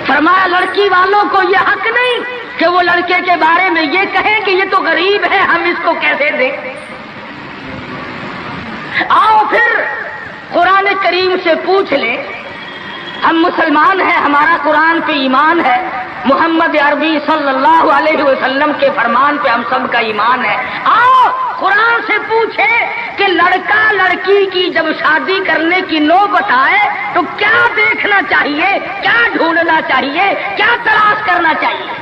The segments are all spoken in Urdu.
فرمایا لڑکی والوں کو یہ حق نہیں کہ وہ لڑکے کے بارے میں یہ کہیں کہ یہ تو غریب ہے، ہم اس کو کیسے دیں۔ آؤ پھر قرآن کریم سے پوچھ لیں، ہم مسلمان ہیں، ہمارا قرآن پہ ایمان ہے، محمد عربی صلی اللہ علیہ وسلم کے فرمان پہ ہم سب کا ایمان ہے۔ آؤ قرآن سے پوچھیں کہ لڑکا لڑکی کی جب شادی کرنے کی نوبت آئے تو کیا دیکھنا چاہیے، کیا ڈھونڈنا چاہیے، کیا تلاش کرنا چاہیے۔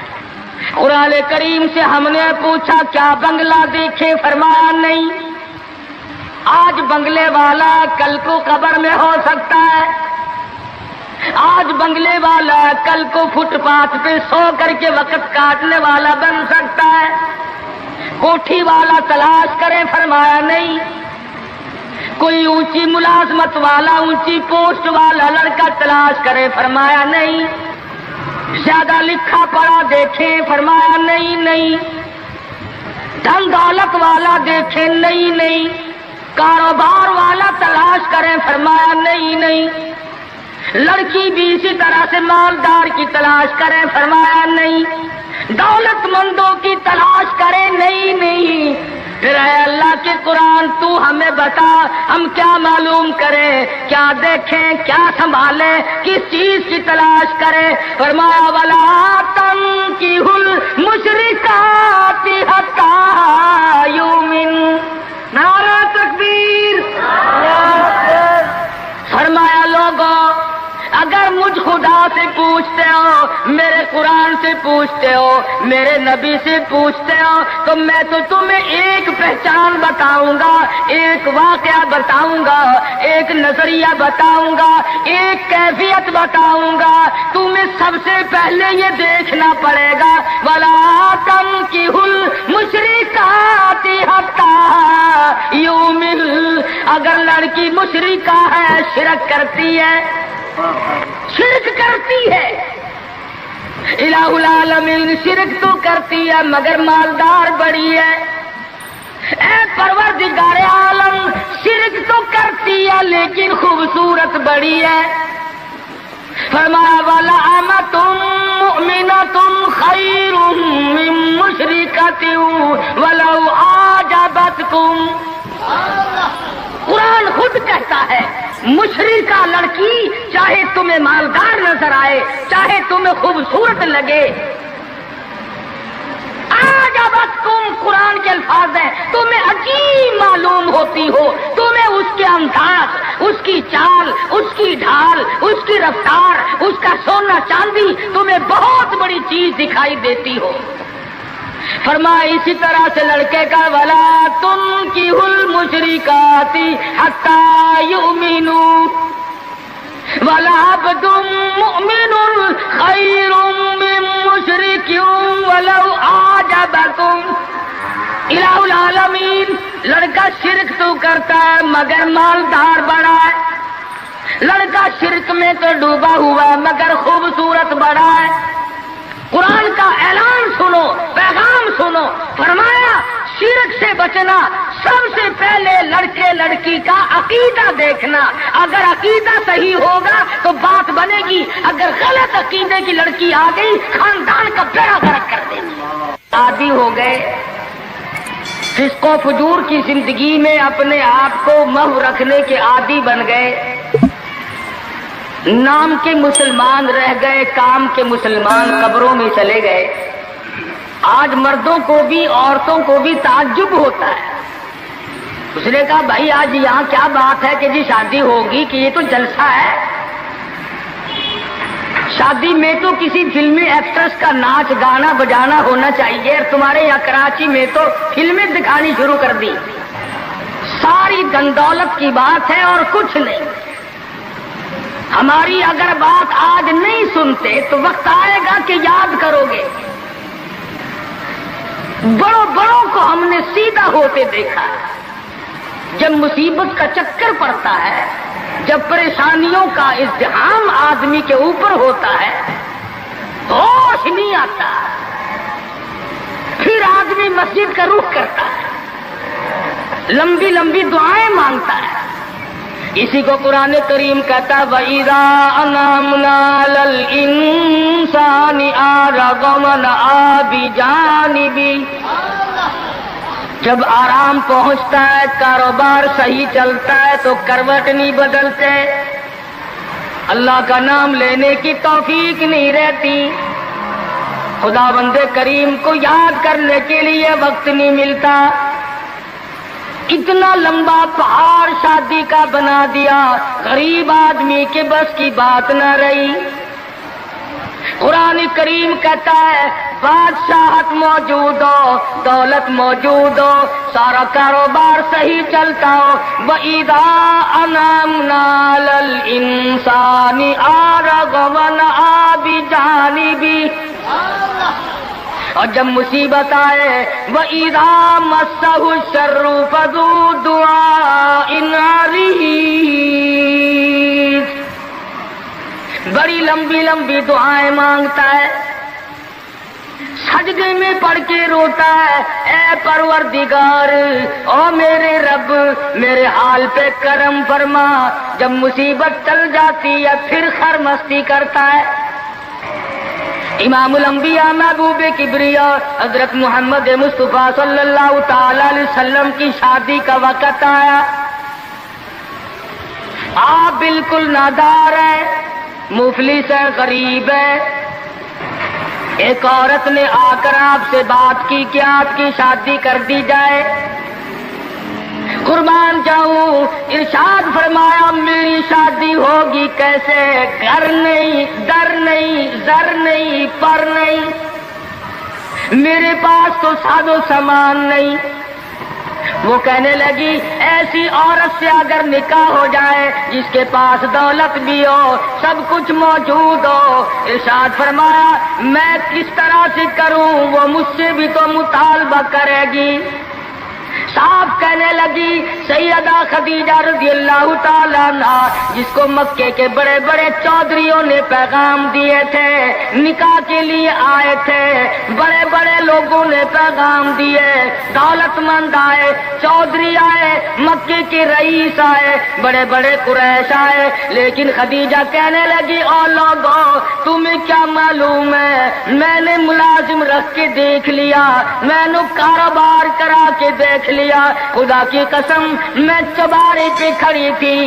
قرآن کریم سے ہم نے پوچھا کیا بنگلہ دیکھے، فرمایا نہیں۔ آج بنگلے والا کل کو قبر میں ہو سکتا ہے، آج بنگلے والا کل کو فٹ پاتھ پہ سو کر کے وقت کاٹنے والا بن سکتا ہے۔ کوٹھی والا تلاش کرے، فرمایا نہیں۔ کوئی اونچی ملازمت والا، اونچی پوسٹ والا لڑکا تلاش کرے، فرمایا نہیں۔ زیادہ لکھا پڑھا دیکھیں، فرمایا نہیں۔ دھن دولت والا دیکھیں، نہیں۔ کاروبار والا تلاش کریں، فرمایا نہیں۔ لڑکی بھی اسی طرح سے مالدار کی تلاش کریں، فرمایا نہیں۔ دولت مندوں کی تلاش کریں، نہیں۔ پھر اے اللہ کے قرآن تو ہمیں بتا، ہم کیا معلوم کریں، کیا دیکھیں، کیا سنبھالیں، کس چیز کی تلاش کریں۔ فرمایا وَلَا تَنكِحُوا الْمُشْرِكَاتِ حَتَّىٰ يُؤْمِنَّ۔ نعرہ تکبیر۔ فرمایا لوگوں اگر مجھ خدا سے پوچھتے ہو، میرے قرآن سے پوچھتے ہو، میرے نبی سے پوچھتے ہو تو میں تو تمہیں ایک پہچان بتاؤں گا، ایک واقعہ بتاؤں گا، ایک نظریہ بتاؤں گا، ایک کیفیت بتاؤں گا۔ تمہیں سب سے پہلے یہ دیکھنا پڑے گا وَلَا تَنكِحُوا الْمُشْرِكَاتِ حَتَّىٰ يُؤْمِنَّ۔ اگر لڑکی مشرکہ ہے، شرک کرتی ہے، الہ العالمین شرک تو کرتی ہے مگر مالدار بڑی ہے۔ اے پروردگار عالم شرک تو کرتی ہے لیکن خوبصورت بڑی ہے۔ فرمایا وَلَأَمَةٌ مُؤْمِنَةٌ خَيْرٌ مِّن مُشْرِكَةٍ وَلَوْ أَعْجَبَتْكُمْ۔ قرآن خود کہتا ہے مشرکہ لڑکی چاہے تمہیں مالدار نظر آئے، چاہے تمہیں خوبصورت لگے، آجابتکم قرآن کے الفاظ ہیں، تمہیں عجیب معلوم ہوتی ہو، تمہیں اس کے انداز، اس کی چال، اس کی ڈھال، اس کی رفتار، اس کا سونا چاندی تمہیں بہت بڑی چیز دکھائی دیتی ہو۔ فرمایا اسی طرح سے لڑکے کا وَلَا تُنكِحُوا الْمُشْرِكَاتِ حَتَّىٰ يُؤْمِنُوا وَلَعَبْدٌ مُؤْمِنٌ خَيْرٌ مِّن مُشْرِكٍ وَلَوْ أَعْجَبَكُمْ۔ الہ العالمین لڑکا شرک تو کرتا ہے مگر مالدار بڑا ہے، لڑکا شرک میں تو ڈوبا ہوا ہے مگر خوبصورت بڑا ہے۔ قرآن کا اعلان سنو، پیغام سنو۔ فرمایا شرک سے بچنا، سب سے پہلے لڑکے لڑکی کا عقیدہ دیکھنا، اگر عقیدہ صحیح ہوگا تو بات بنے گی، اگر غلط عقیدے کی لڑکی آ گئی خاندان کا بیڑا غرق کر دے گی۔ عادی ہو گئے فسق و فجور کی زندگی میں، اپنے آپ کو محو رکھنے کے عادی بن گئے، نام کے مسلمان رہ گئے، کام کے مسلمان قبروں میں چلے گئے۔ آج مردوں کو بھی عورتوں کو بھی تعجب ہوتا ہے۔ اس نے کہا بھائی آج یہاں کیا بات ہے کہ جی شادی ہوگی، کہ یہ تو جلسہ ہے، شادی میں تو کسی فلمی ایکٹریس کا ناچ گانا بجانا ہونا چاہیے، اور تمہارے یہاں کراچی میں تو فلمیں دکھانی شروع کر دی۔ ساری دن دولت کی بات ہے اور کچھ نہیں۔ ہماری اگر بات آج نہیں سنتے تو وقت آئے گا کہ یاد کرو گے۔ بڑوں کو ہم نے سیدھا ہوتے دیکھا ہے۔ جب مصیبت کا چکر پڑتا ہے، جب پریشانیوں کا ازدحام آدمی کے اوپر ہوتا ہے، ہوش نہیں آتا، پھر آدمی مسجد کا رخ کرتا ہے، لمبی لمبی دعائیں مانگتا ہے۔ اسی کو قرآن کریم کہتا وَإِذَا أَنْعَمْنَا عَلَى الْإِنسَانِ رغما آبی جانبی. جب آرام پہنچتا ہے، کاروبار صحیح چلتا ہے تو کروٹ نہیں بدلتے، اللہ کا نام لینے کی توفیق نہیں رہتی، خدا بندے کریم کو یاد کرنے کے لیے وقت نہیں ملتا. اتنا لمبا پہاڑ شادی کا بنا دیا، غریب آدمی کے بس کی بات نہ رہی. قرآن کریم کہتا ہے بادشاہت موجود ہو، دولت موجود ہو، سارا کاروبار صحیح چلتا ہو، وَإِذَا أَنْعَمْنَا عَلَى الْإِنسَانِ أَعْرَضَ وَنَأَىٰ بِجَانِبِهِ. اور جب مصیبت آئے وَإِذَا مَسَّهُ الشَّرُّ فَذُو دُعَاءٍ عَرِيضٍ، بڑی لمبی لمبی دعائیں مانگتا ہے، سجدے میں پڑھ کے روتا ہے، اے پروردگار، او میرے رب، میرے حال پہ کرم فرما. جب مصیبت چل جاتی ہے پھر خرمستی کرتا ہے. امام الانبیاء محبوب کبریا حضرت محمد مصطفیٰ صلی اللہ تعالی علیہ وسلم کی شادی کا وقت آیا. آپ بالکل نادار ہیں، مفلس ہے، غریب ہے. ایک عورت نے آ کر آپ سے بات کی کہ آپ کی شادی کر دی جائے. قربان جاؤں، ارشاد فرمایا میری شادی ہوگی کیسے؟ گھر نہیں، در نہیں، زر نہیں، پر نہیں، میرے پاس تو ساز و سامان نہیں. وہ کہنے لگی ایسی عورت سے اگر نکاح ہو جائے جس کے پاس دولت بھی ہو، سب کچھ موجود ہو، ارشاد فرمایا میں کس طرح سے کروں؟ وہ مجھ سے بھی تو مطالبہ کرے گی. صاحب کہنے لگی سیدہ خدیجہ رضی اللہ تعالیٰ عنہ، جس کو مکے کے بڑے بڑے چودھریوں نے پیغام دیے تھے، نکاح کے لیے آئے تھے، بڑے بڑے لوگوں نے پیغام دیے، دولت مند آئے، چودھری آئے، مکے کے رئیس آئے، بڑے بڑے قریش آئے، لیکن خدیجہ کہنے لگی او لوگوں تمہیں کیا معلوم ہے، میں نے ملازم رکھ کے دیکھ لیا، میں نے کاروبار کرا کے دیکھ لیا، خدا کی قسم میں چوبارے پہ کھڑی تھی،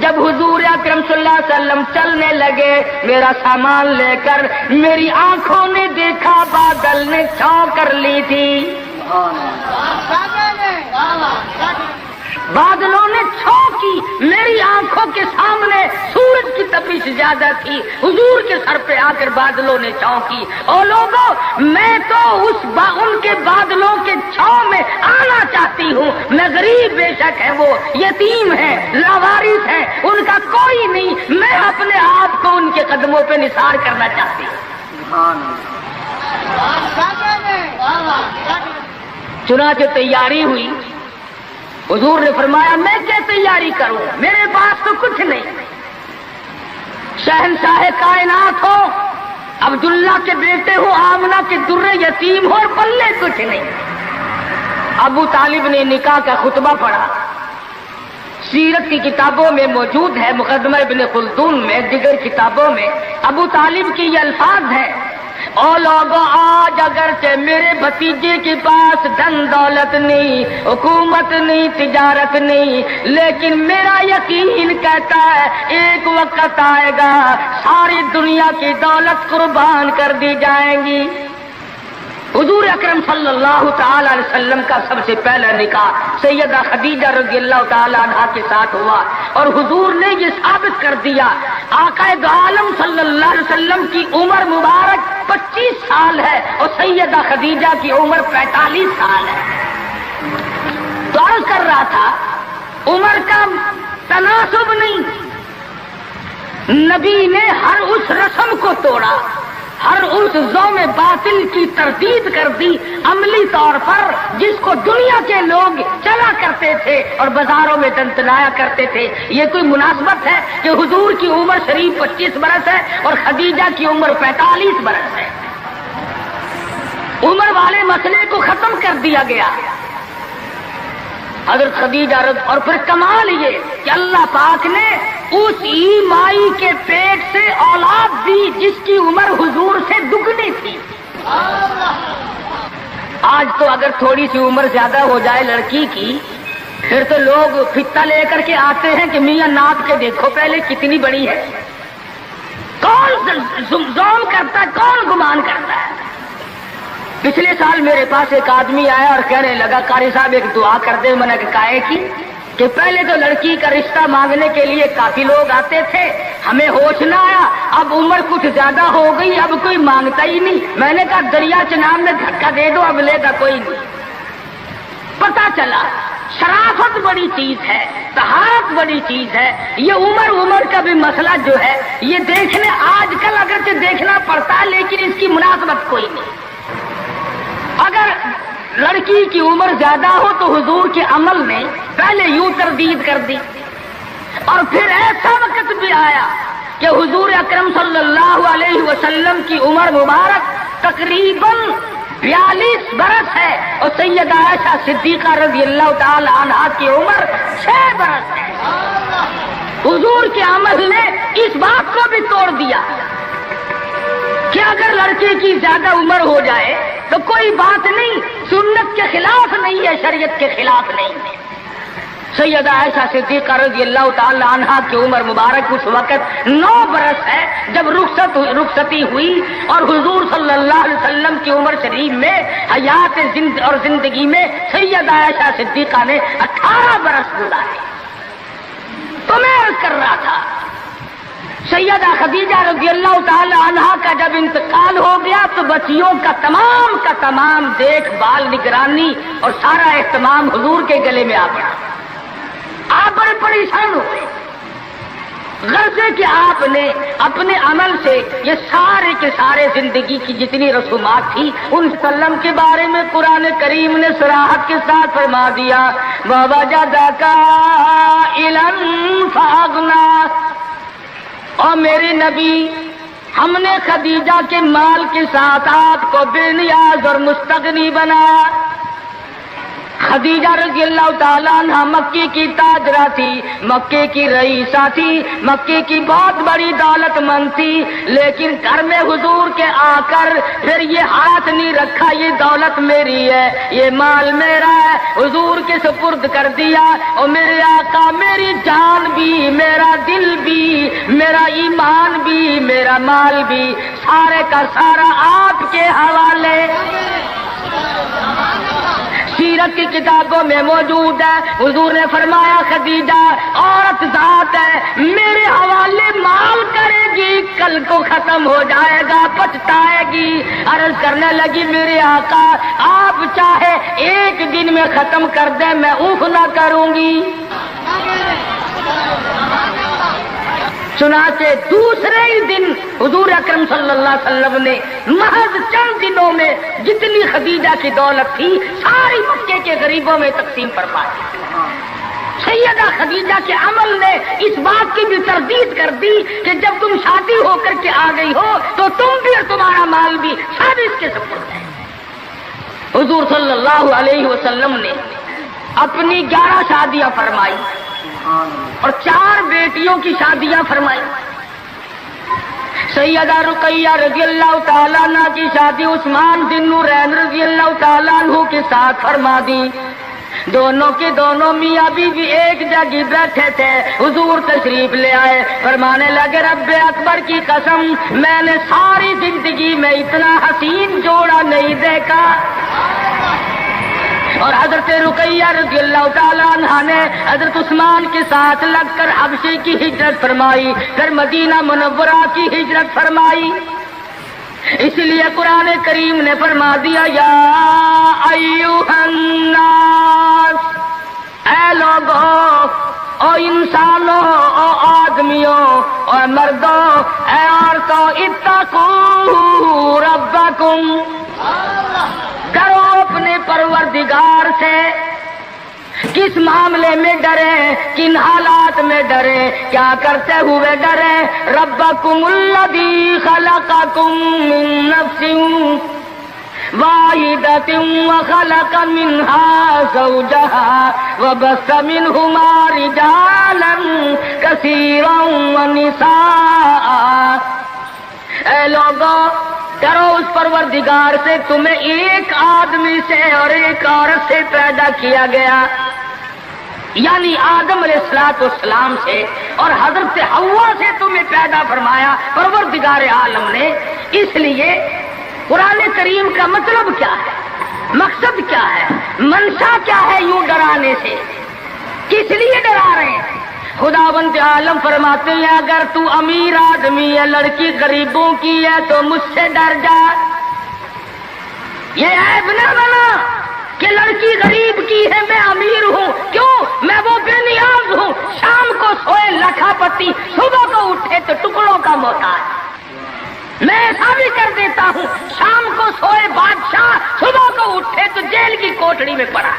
جب حضور اکرم صلی اللہ علیہ وسلم چلنے لگے میرا سامان لے کر، میری آنکھوں نے دیکھا بادل نے چھاؤں کر لی تھی، بادلوں نے چھاؤں کی، میری آنکھوں کے سامنے سورج کی تپش زیادہ تھی، حضور کے سر پہ آ کر بادلوں نے چھاؤں کی. اور لوگوں میں تو ان کے بادلوں کے چھاؤں میں آنا چاہتی ہوں. میں غریب بے شک ہے، وہ یتیم ہے، لاوارث ہے، ان کا کوئی نہیں، میں اپنے آپ کو ان کے قدموں پہ نثار کرنا چاہتی ہوں. چنانچہ تیاری ہوئی. حضور نے فرمایا میں کیا تیاری کروں، میرے پاس تو کچھ نہیں. شہنشاہ کائنات ہو، عبداللہ کے بیٹے ہو، آمنہ کے درے یتیم ہو اور پلے کچھ نہیں. ابو طالب نے نکاح کا خطبہ پڑھا، سیرت کی کتابوں میں موجود ہے، مقدمہ ابن خلدون میں، دیگر کتابوں میں ابو طالب کے یہ الفاظ ہیں او لوگوں آج اگرچہ میرے بھتیجے کے پاس دھن دولت نہیں، حکومت نہیں، تجارت نہیں، لیکن میرا یقین کہتا ہے ایک وقت آئے گا ساری دنیا کی دولت قربان کر دی جائیں گی. حضور اکرم صلی اللہ تعالی علیہ وسلم کا سب سے پہلا نکاح سیدہ خدیجہ رضی اللہ تعالی عنہا کے ساتھ ہوا، اور حضور نے یہ ثابت کر دیا آقا دو عالم صلی اللہ علیہ وسلم کی عمر مبارک 25 سال ہے اور سیدہ خدیجہ کی عمر 45 سال ہے. تو عرض کر رہا تھا عمر کا تناسب نہیں، نبی نے ہر اس رسم کو توڑا، ہر اس ذوم باطل کی تردید کر دی عملی طور پر، جس کو دنیا کے لوگ چلا کرتے تھے اور بازاروں میں تنتنایا کرتے تھے. یہ کوئی مناسبت ہے کہ حضور کی عمر شریف 25 برس ہے اور خدیجہ کی عمر 45 برس ہے؟ عمر والے مسئلے کو ختم کر دیا گیا. حضرت خدیجہ اور پھر کمال یہ کہ اللہ پاک نے اس مائی کے پیٹ سے اولاد دی جس کی عمر حضور سے دگنی تھی. آج تو اگر تھوڑی سی عمر زیادہ ہو جائے لڑکی کی پھر تو لوگ فتا لے کر کے آتے ہیں کہ میاں ناپ کے دیکھو پہلے کتنی بڑی ہے. کون زوم کرتا ہے, کون گمان کرتا ہے. پچھلے سال میرے پاس ایک آدمی آیا اور کہنے لگا قاری صاحب ایک دعا کر دے. میں نے کہا کی کہ پہلے تو لڑکی کا رشتہ مانگنے کے لیے کافی لوگ آتے تھے, ہمیں ہوش نہ آیا, اب عمر کچھ زیادہ ہو گئی, اب کوئی مانگتا ہی نہیں. میں نے کہا دریا چناب میں دھکا دے دو, اب لے گا کوئی نہیں. پتا چلا شرافت بڑی چیز ہے, طہارت بڑی چیز ہے. یہ عمر کا بھی مسئلہ جو ہے یہ دیکھنے آج کل اگرچہ دیکھنا پڑتا ہے لیکن اس کی مناسبت کوئی نہیں. اگر لڑکی کی عمر زیادہ ہو تو حضور کے عمل نے پہلے یوں تردید کر دی, اور پھر ایسا وقت بھی آیا کہ حضور اکرم صلی اللہ علیہ وسلم کی عمر مبارک تقریباً 42 برس ہے اور سیدہ عائشہ صدیقہ رضی اللہ تعالی عنہا کی عمر 6 برس ہے. حضور کے عمل نے اس بات کو بھی توڑ دیا کہ اگر لڑکے کی زیادہ عمر ہو جائے تو کوئی بات نہیں, سنت کے خلاف نہیں ہے, شریعت کے خلاف نہیں ہے. سیدہ عائشہ صدیقہ رضی اللہ تعالی عنہا کی عمر مبارک اس وقت 9 برس ہے جب رخصتی ہوئی, اور حضور صلی اللہ علیہ وسلم کی عمر شریف میں حیات اور زندگی میں سیدہ عائشہ صدیقہ نے 18 برس گزارے. تو میں عرض کر رہا تھا سیدہ خدیجہ رضی اللہ تعالی عنہا کا جب انتقال ہو گیا تو بچیوں کا تمام دیکھ بھال, نگرانی اور سارا اہتمام حضور کے گلے میں آ گیا. آپ بڑے پریشان ہوئے, غرضے کہ آپ نے اپنے عمل سے یہ سارے کے سارے زندگی کی جتنی رسومات تھی ان سلم کے بارے میں قرآن کریم نے صراحت کے ساتھ فرما دیا, وَوَجَدَكَ عَائِلًا فَأَغْنَىٰ. اور میرے نبی ہم نے خدیجہ کے مال کے ساتھ آپ کو بے نیاز اور مستغنی بنایا. خدیجہ رضی اللہ تعالیٰ عنہ مکے کی تاجرہ تھی, مکے کی رئیسہ تھی, مکے کی بہت بڑی دولت مند تھی, لیکن گھر میں حضور کے آ کر پھر یہ ہاتھ نہیں رکھا یہ دولت میری ہے, یہ مال میرا ہے, حضور کے سپرد کر دیا. اور میرے آقا میری جان بھی, میرا دل بھی, میرا ایمان بھی, میرا مال بھی, سارے کا سارا آپ کے حوالے. سیرت کی کتابوں میں موجود ہے, حضور نے فرمایا خدیجہ عورت ذات ہے, میرے حوالے مال کرے گی, کل کو ختم ہو جائے گا, پچھتائے گی. عرض کرنے لگی میرے آقا آپ چاہے ایک دن میں ختم کر دیں میں اوف نہ کروں گی. چنانچہ دوسرے ہی دن حضور اکرم صلی اللہ علیہ وسلم نے محض چند دنوں میں جتنی خدیجہ کی دولت تھی ساری مکے کے غریبوں میں تقسیم فرما دی. سیدہ خدیجہ کے عمل نے اس بات کی بھی تردید کر دی کہ جب تم شادی ہو کر کے آ گئی ہو تو تم بھی اور تمہارا مال بھی سب اس کے سپرد ہے. حضور صلی اللہ علیہ وسلم نے اپنی 11 شادیاں فرمائی اور 4 بیٹیوں کی شادیاں فرمائی. سیدہ رقیہ رضی اللہ تعالیٰ عنہ کی شادی عثمان بن نورین رضی اللہ تعالیٰ عنہ کے ساتھ فرما دی. دونوں کے دونوں میاں بیوی ایک جگہ بیٹھے تھے, حضور تشریف لے آئے, فرمانے لگے رب اکبر کی قسم میں نے ساری زندگی میں اتنا حسین جوڑا نہیں دیکھا. اور حضرت رقیہ رضی اللہ تعالیٰ عنہ نے حضرت عثمان کے ساتھ لگ کر حبشے کی ہجرت فرمائی, پھر مدینہ منورہ کی ہجرت فرمائی. اس لیے قرآن کریم نے فرما دیا یا ایھا الناس, اے لوگوں, او انسانوں, او آدمیوں, او مردوں, اے عورتوں, اتقوا ربکم, ڈرو اپنے پروردگار سے. کس معاملے میں ڈریں, کن حالات میں ڈریں, کیا کرتے ہوئے ڈریں؟ ربکم الذی خلقکم من نفس واحدۃ وخلق منها زوجها وبث منهما رجالا کثیرا ونساء. اے لوگوں کرو اس پروردگار سے تمہیں ایک آدمی سے اور ایک عورت سے پیدا کیا گیا، یعنی آدم علیہ السلام سے اور حضرت حوا سے تمہیں پیدا فرمایا پروردگار عالم نے۔ اس لیے قرآن کریم کا مطلب کیا ہے، مقصد کیا ہے، منشا کیا ہے یوں ڈرانے سے، کس لیے ڈرا رہے ہیں؟ خداوند عالم فرماتے ہیں اگر تو امیر آدمی ہے، لڑکی غریبوں کی ہے تو مجھ سے ڈر جا۔ یہ عیب نہ بنا کہ لڑکی غریب کی ہے میں امیر ہوں، کیوں؟ میں وہ بے نیاز ہوں، شام کو سوئے لکھا پتی، صبح کو اٹھے تو ٹکڑوں کا محتاج۔ میں ایسا بھی کر دیتا ہوں، شام کو سوئے بادشاہ، صبح کو اٹھے تو جیل کی کوٹڑی میں پڑا۔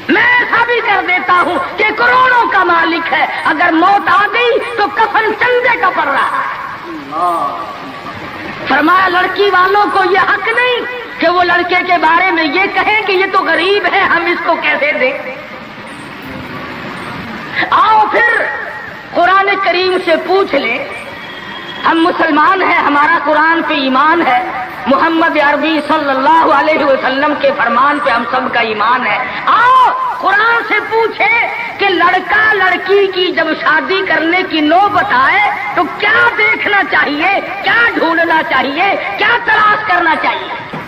میں ایسا بھی کر دیتا ہوں کہ کروڑوں کا مالک ہے، اگر موت آ گئی تو کفن چندے کا پڑ رہا ہے۔ فرمایا لڑکی والوں کو یہ حق نہیں کہ وہ لڑکے کے بارے میں یہ کہیں کہ یہ تو غریب ہے، ہم اس کو کیسے دیں۔ آؤ پھر قرآن کریم سے پوچھ لیں، ہم مسلمان ہیں، ہمارا قرآن پہ ایمان ہے، محمد عربی صلی اللہ علیہ وسلم کے فرمان پہ ہم سب کا ایمان ہے۔ آؤ قرآن سے پوچھے کہ لڑکا لڑکی کی جب شادی کرنے کی نوبت آئے تو کیا دیکھنا چاہیے، کیا ڈھونڈنا چاہیے، کیا تلاش کرنا چاہیے؟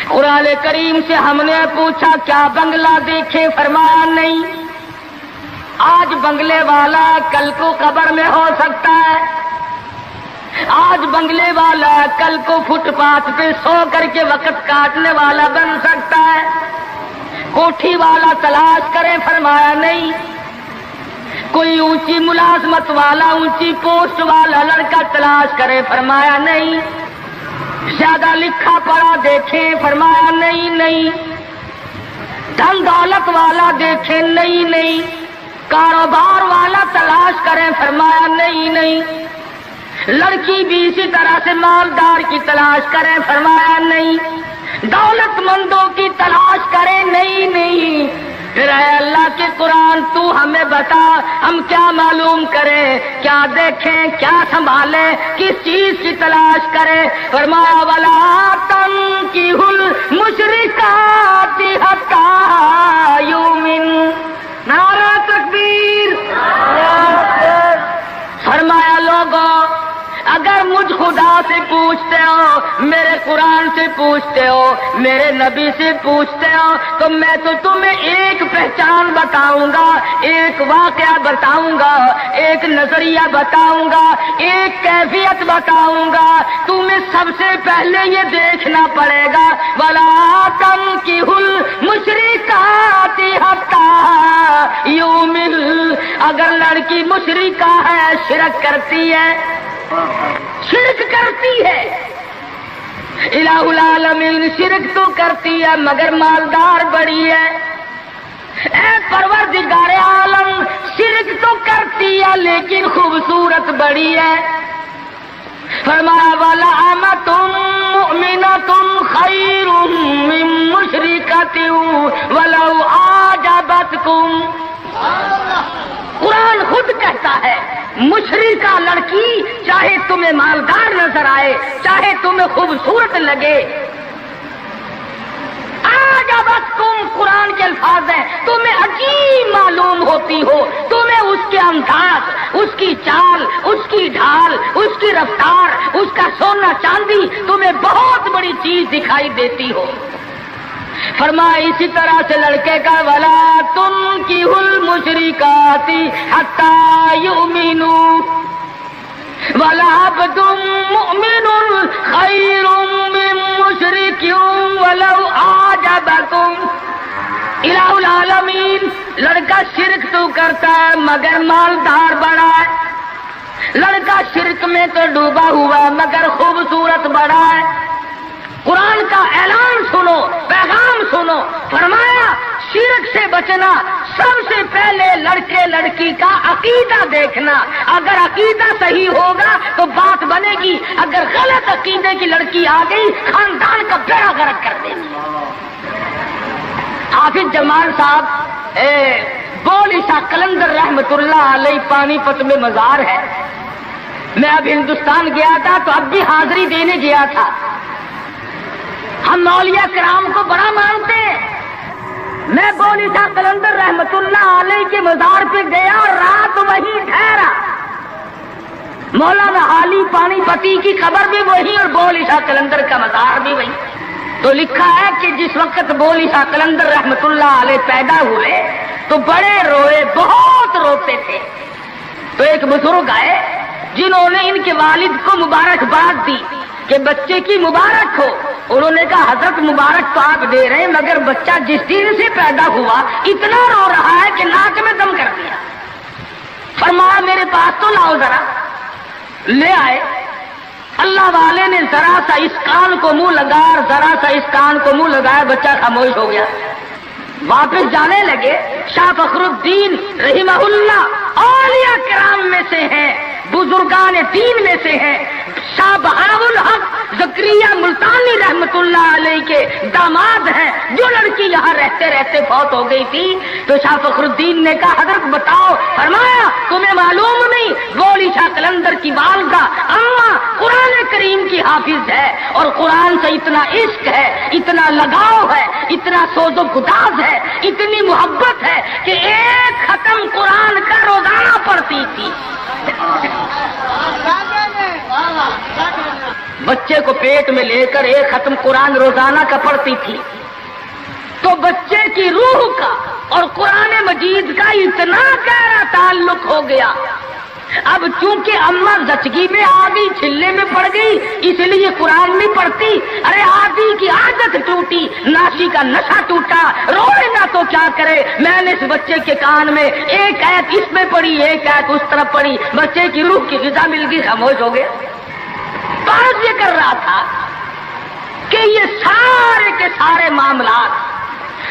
قرآن کریم سے ہم نے پوچھا کیا بنگلہ دیکھے؟ فرمایا نہیں۔ آج بنگلے والا کل کو قبر میں ہو سکتا ہے، آج بنگلے والا کل کو فٹ پاتھ پہ سو کر کے وقت کاٹنے والا بن سکتا ہے۔ کوٹھی والا تلاش کرے؟ فرمایا نہیں۔ کوئی اونچی ملازمت والا، اونچی پوسٹ والا لڑکا تلاش کرے؟ فرمایا نہیں۔ زیادہ لکھا پڑھا دیکھے؟ فرمایا نہیں۔ دھن دولت والا دیکھے؟ نہیں۔ کاروبار والا تلاش کرے؟ فرمایا نہیں۔ لڑکی بھی اسی طرح سے مالدار کی تلاش کریں؟ فرمایا نہیں۔ دولت مندوں کی تلاش کریں؟ نہیں۔ پھر اے اللہ کے قرآن تو ہمیں بتا ہم کیا معلوم کریں، کیا دیکھیں، کیا سنبھالیں، کس چیز کی تلاش کریں؟ فرمایا وَلَا تَنكِحُوا الْمُشْرِكَاتِ حَتَّىٰ يُؤْمِنَّ۔ نعرہ تکبیر! فرمایا لوگوں اگر مجھ خدا سے پوچھتے ہو، میرے قرآن سے پوچھتے ہو، میرے نبی سے پوچھتے ہو تو میں تو تمہیں ایک پہچان بتاؤں گا، ایک واقعہ بتاؤں گا، ایک نظریہ بتاؤں گا، ایک کیفیت بتاؤں گا۔ تمہیں سب سے پہلے یہ دیکھنا پڑے گا وَلَا تَنكِحُوا الْمُشْرِكَاتِ حَتَّىٰ يُؤْمِنَّ۔ اگر لڑکی مشرکہ ہے، شرک کرتی ہے، الہ العالمین شرک تو کرتی ہے مگر مالدار بڑی ہے۔ اے پروردگار عالم شرک تو کرتی ہے لیکن خوبصورت بڑی ہے۔ فرمایا وَلَأَمَةٌ مُؤْمِنَةٌ خَيْرٌ مِّن مُشْرِكَةٍ وَلَوْ أَعْجَبَتْكُمْ۔ قرآن خود کہتا ہے مشرکہ لڑکی چاہے تمہیں مالدار نظر آئے، چاہے تمہیں خوبصورت لگے، آجابتکم قرآن کے الفاظ ہیں، تمہیں عجیب معلوم ہوتی ہو، تمہیں اس کے انداز، اس کی چال، اس کی ڈھال، اس کی رفتار، اس کا سونا چاندی تمہیں بہت بڑی چیز دکھائی دیتی ہو۔ فرمایا اسی طرح سے لڑکے کا وَلَا تُنكِحُوا الْمُشْرِكَاتِ حَتَّىٰ يُؤْمِنُوا وَلَعَبْدٌ مُؤْمِنٌ خَيْرٌ مِّن مُشْرِكٍ وَلَوْ أَعْجَبَكُمْ۔ الہ العالمین لڑکا شرک تو کرتا ہے مگر مالدار بڑا ہے، لڑکا شرک میں تو ڈوبا ہوا مگر خوبصورت بڑا ہے۔ قرآن کا اعلان سنو، پیغام سنو، فرمایا شرک سے بچنا، سب سے پہلے لڑکے لڑکی کا عقیدہ دیکھنا، اگر عقیدہ صحیح ہوگا تو بات بنے گی، اگر غلط عقیدے کی لڑکی آ گئی خاندان کا بیڑا غرق کر دے گی۔ حافظ جمال صاحب بولی شاہ قلندر رحمت اللہ علیہ پانی پت میں مزار ہے، میں اب ہندوستان گیا تھا تو اب بھی حاضری دینے گیا تھا. ہم اولیاء کرام کو بڑا مانتے ہیں. میں بولی شاہ قلندر رحمت اللہ علیہ کے مزار پہ گیا اور رات وہیں ٹھہرا. مولانا علی پانی پتی کی قبر بھی وہی اور بولی شاہ قلندر کا مزار بھی وہی. تو لکھا ہے کہ جس وقت بولی شاہ قلندر رحمت اللہ علیہ پیدا ہوئے تو بڑے روئے, بہت روتے تھے. تو ایک بزرگ آئے جنہوں نے ان کے والد کو مبارکباد دی کہ بچے کی مبارک ہو. انہوں نے کہا حضرت مبارک تو آپ دے رہے ہیں مگر بچہ جس دن سے پیدا ہوا اتنا رو رہا ہے کہ ناک میں دم کر دیا. فرمایا میرے پاس تو لاؤ ذرا. لے آئے. اللہ والے نے ذرا سا اس کان کو منہ لگایا, ذرا سا اس کان کو منہ لگایا, بچہ خاموش ہو گیا. واپس جانے لگے. شاہ فخر الدین رحمہ اللہ اولیاء کرام میں سے ہیں, بزرگان دین میں سے ہیں. شاہ بہاء الحق زکریا ملتانی رحمت اللہ علیہ کے داماد ہیں. جو لڑکی یہاں رہتے رہتے فوت ہو گئی تھی تو شاہ فخر الدین نے کہا حضرت بتاؤ. فرمایا تمہیں معلوم نہیں بولی شاہ قلندر کی والدہ اماں قرآن کریم کی حافظ ہے اور قرآن سے اتنا عشق ہے, اتنا لگاؤ ہے, اتنا سوز و گداز ہے, اتنی محبت ہے کہ ایک ختم قرآن کا روزانہ پڑھتی تھی. بچے کو پیٹ میں لے کر ایک ختم قرآن روزانہ کا پڑھتی تھی. تو بچے کی روح کا اور قرآن مجید کا اتنا گہرا تعلق ہو گیا. اب چونکہ اماں زچگی میں آ گئی, چھلے میں پڑ گئی, اس لیے قرآن نہیں پڑھتی. ارے آدھی کی عادت ٹوٹی, ناشی کا نشہ ٹوٹا, روئے نہ تو کیا کرے. میں نے اس بچے کے کان میں ایک آیت اس میں پڑھی, ایک آیت اس طرف پڑھی. بچے کی روح کی غذا مل گئی, خاموش ہو گیا. بات یہ کر رہا تھا کہ یہ سارے کے سارے معاملات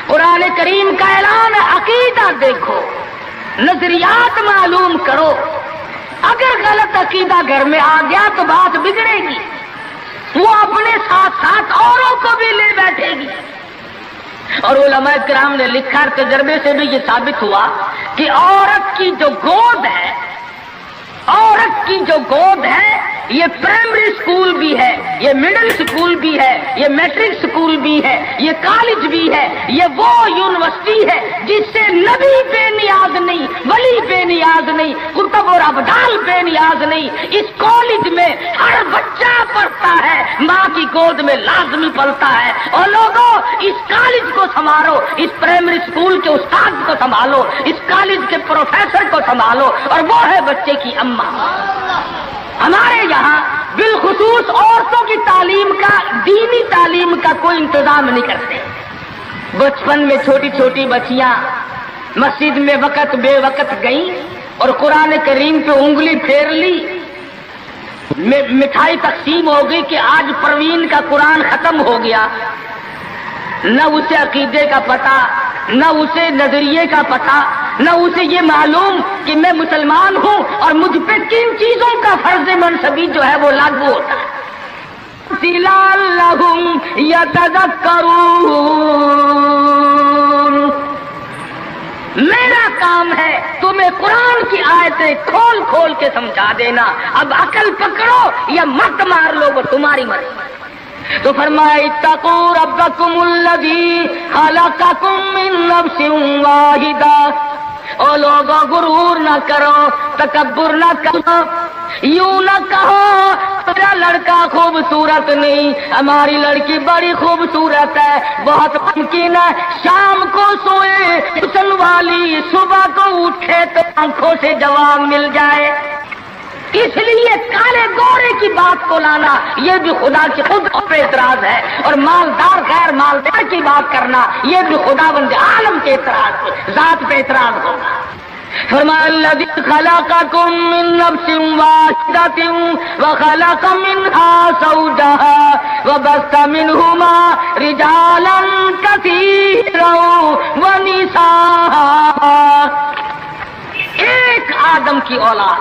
قرآن کریم کا اعلان ہے. عقیدہ دیکھو, نظریات معلوم کرو. اگر غلط عقیدہ گھر میں آ گیا تو بات بگڑے گی, وہ اپنے ساتھ ساتھ اوروں کو بھی لے بیٹھے گی. اور علماء کرام نے لکھا, تجربے سے بھی یہ ثابت ہوا کہ عورت کی جو گود ہے, عورت کی جو گود ہے یہ پرائمری اسکول بھی ہے, یہ مڈل اسکول بھی ہے, یہ میٹرک اسکول بھی ہے, یہ کالج بھی ہے, یہ وہ یونیورسٹی ہے جس سے نبی بے نیاز نہیں, ولی بے نیاز نہیں, کتب اور ابدال بے نیاز نہیں. اس کالج میں ہر بچہ پڑھتا ہے, ماں کی گود میں لازمی پلتا ہے. اور لوگوں اس کالج کو سنبھالو, اس پرائمری اسکول کے استاد کو سنبھالو, اس کالج کے پروفیسر کو سنبھالو, اور وہ ہے بچے کی اماں. ہمارے یہاں بالخصوص عورتوں کی تعلیم کا, دینی تعلیم کا کوئی انتظام نہیں کرتے. بچپن میں چھوٹی چھوٹی بچیاں مسجد میں وقت بے وقت گئیں اور قرآن کریم پہ انگلی پھیر لی, مٹھائی تقسیم ہو گئی کہ آج پروین کا قرآن ختم ہو گیا. نہ اسے عقیدے کا پتہ, نہ اسے نظریے کا پتہ, نہ اسے یہ معلوم کہ میں مسلمان ہوں اور مجھ پہ کن چیزوں کا فرض منصبی جو ہے وہ لاگو ہوتا ہے. لعلہم یتذکرون, میرا کام ہے تمہیں قرآن کی آیتیں کھول کھول کے سمجھا دینا. اب عقل پکڑو یا مت مار لو, وہ تمہاری مرضی. تو فرمایا اتقوا ربکم الذی خلقکم من نفس واحدہ. او لوگوں غرور نہ کرو, تکبر نہ کرو, یوں نہ کہو میرا لڑکا خوبصورت نہیں, ہماری لڑکی بڑی خوبصورت ہے. بہت ممکن ہے شام کو سوئے حسن والی, صبح کو اٹھے تو آنکھوں سے جواب مل جائے. اس لیے کالے گورے کی بات کو لانا یہ بھی خدا کی خود پہ اعتراض ہے, اور مالدار غیر مالدار کی بات کرنا یہ بھی خدا بند عالم کے اعتراض, ذات پہ اعتراض ہوگا. فرمایا الذی خلقکم من نفس واحدۃ وخلق منها زوجها وبث منهما رجالا كثيرا ونساء. ایک آدم کی اولاد,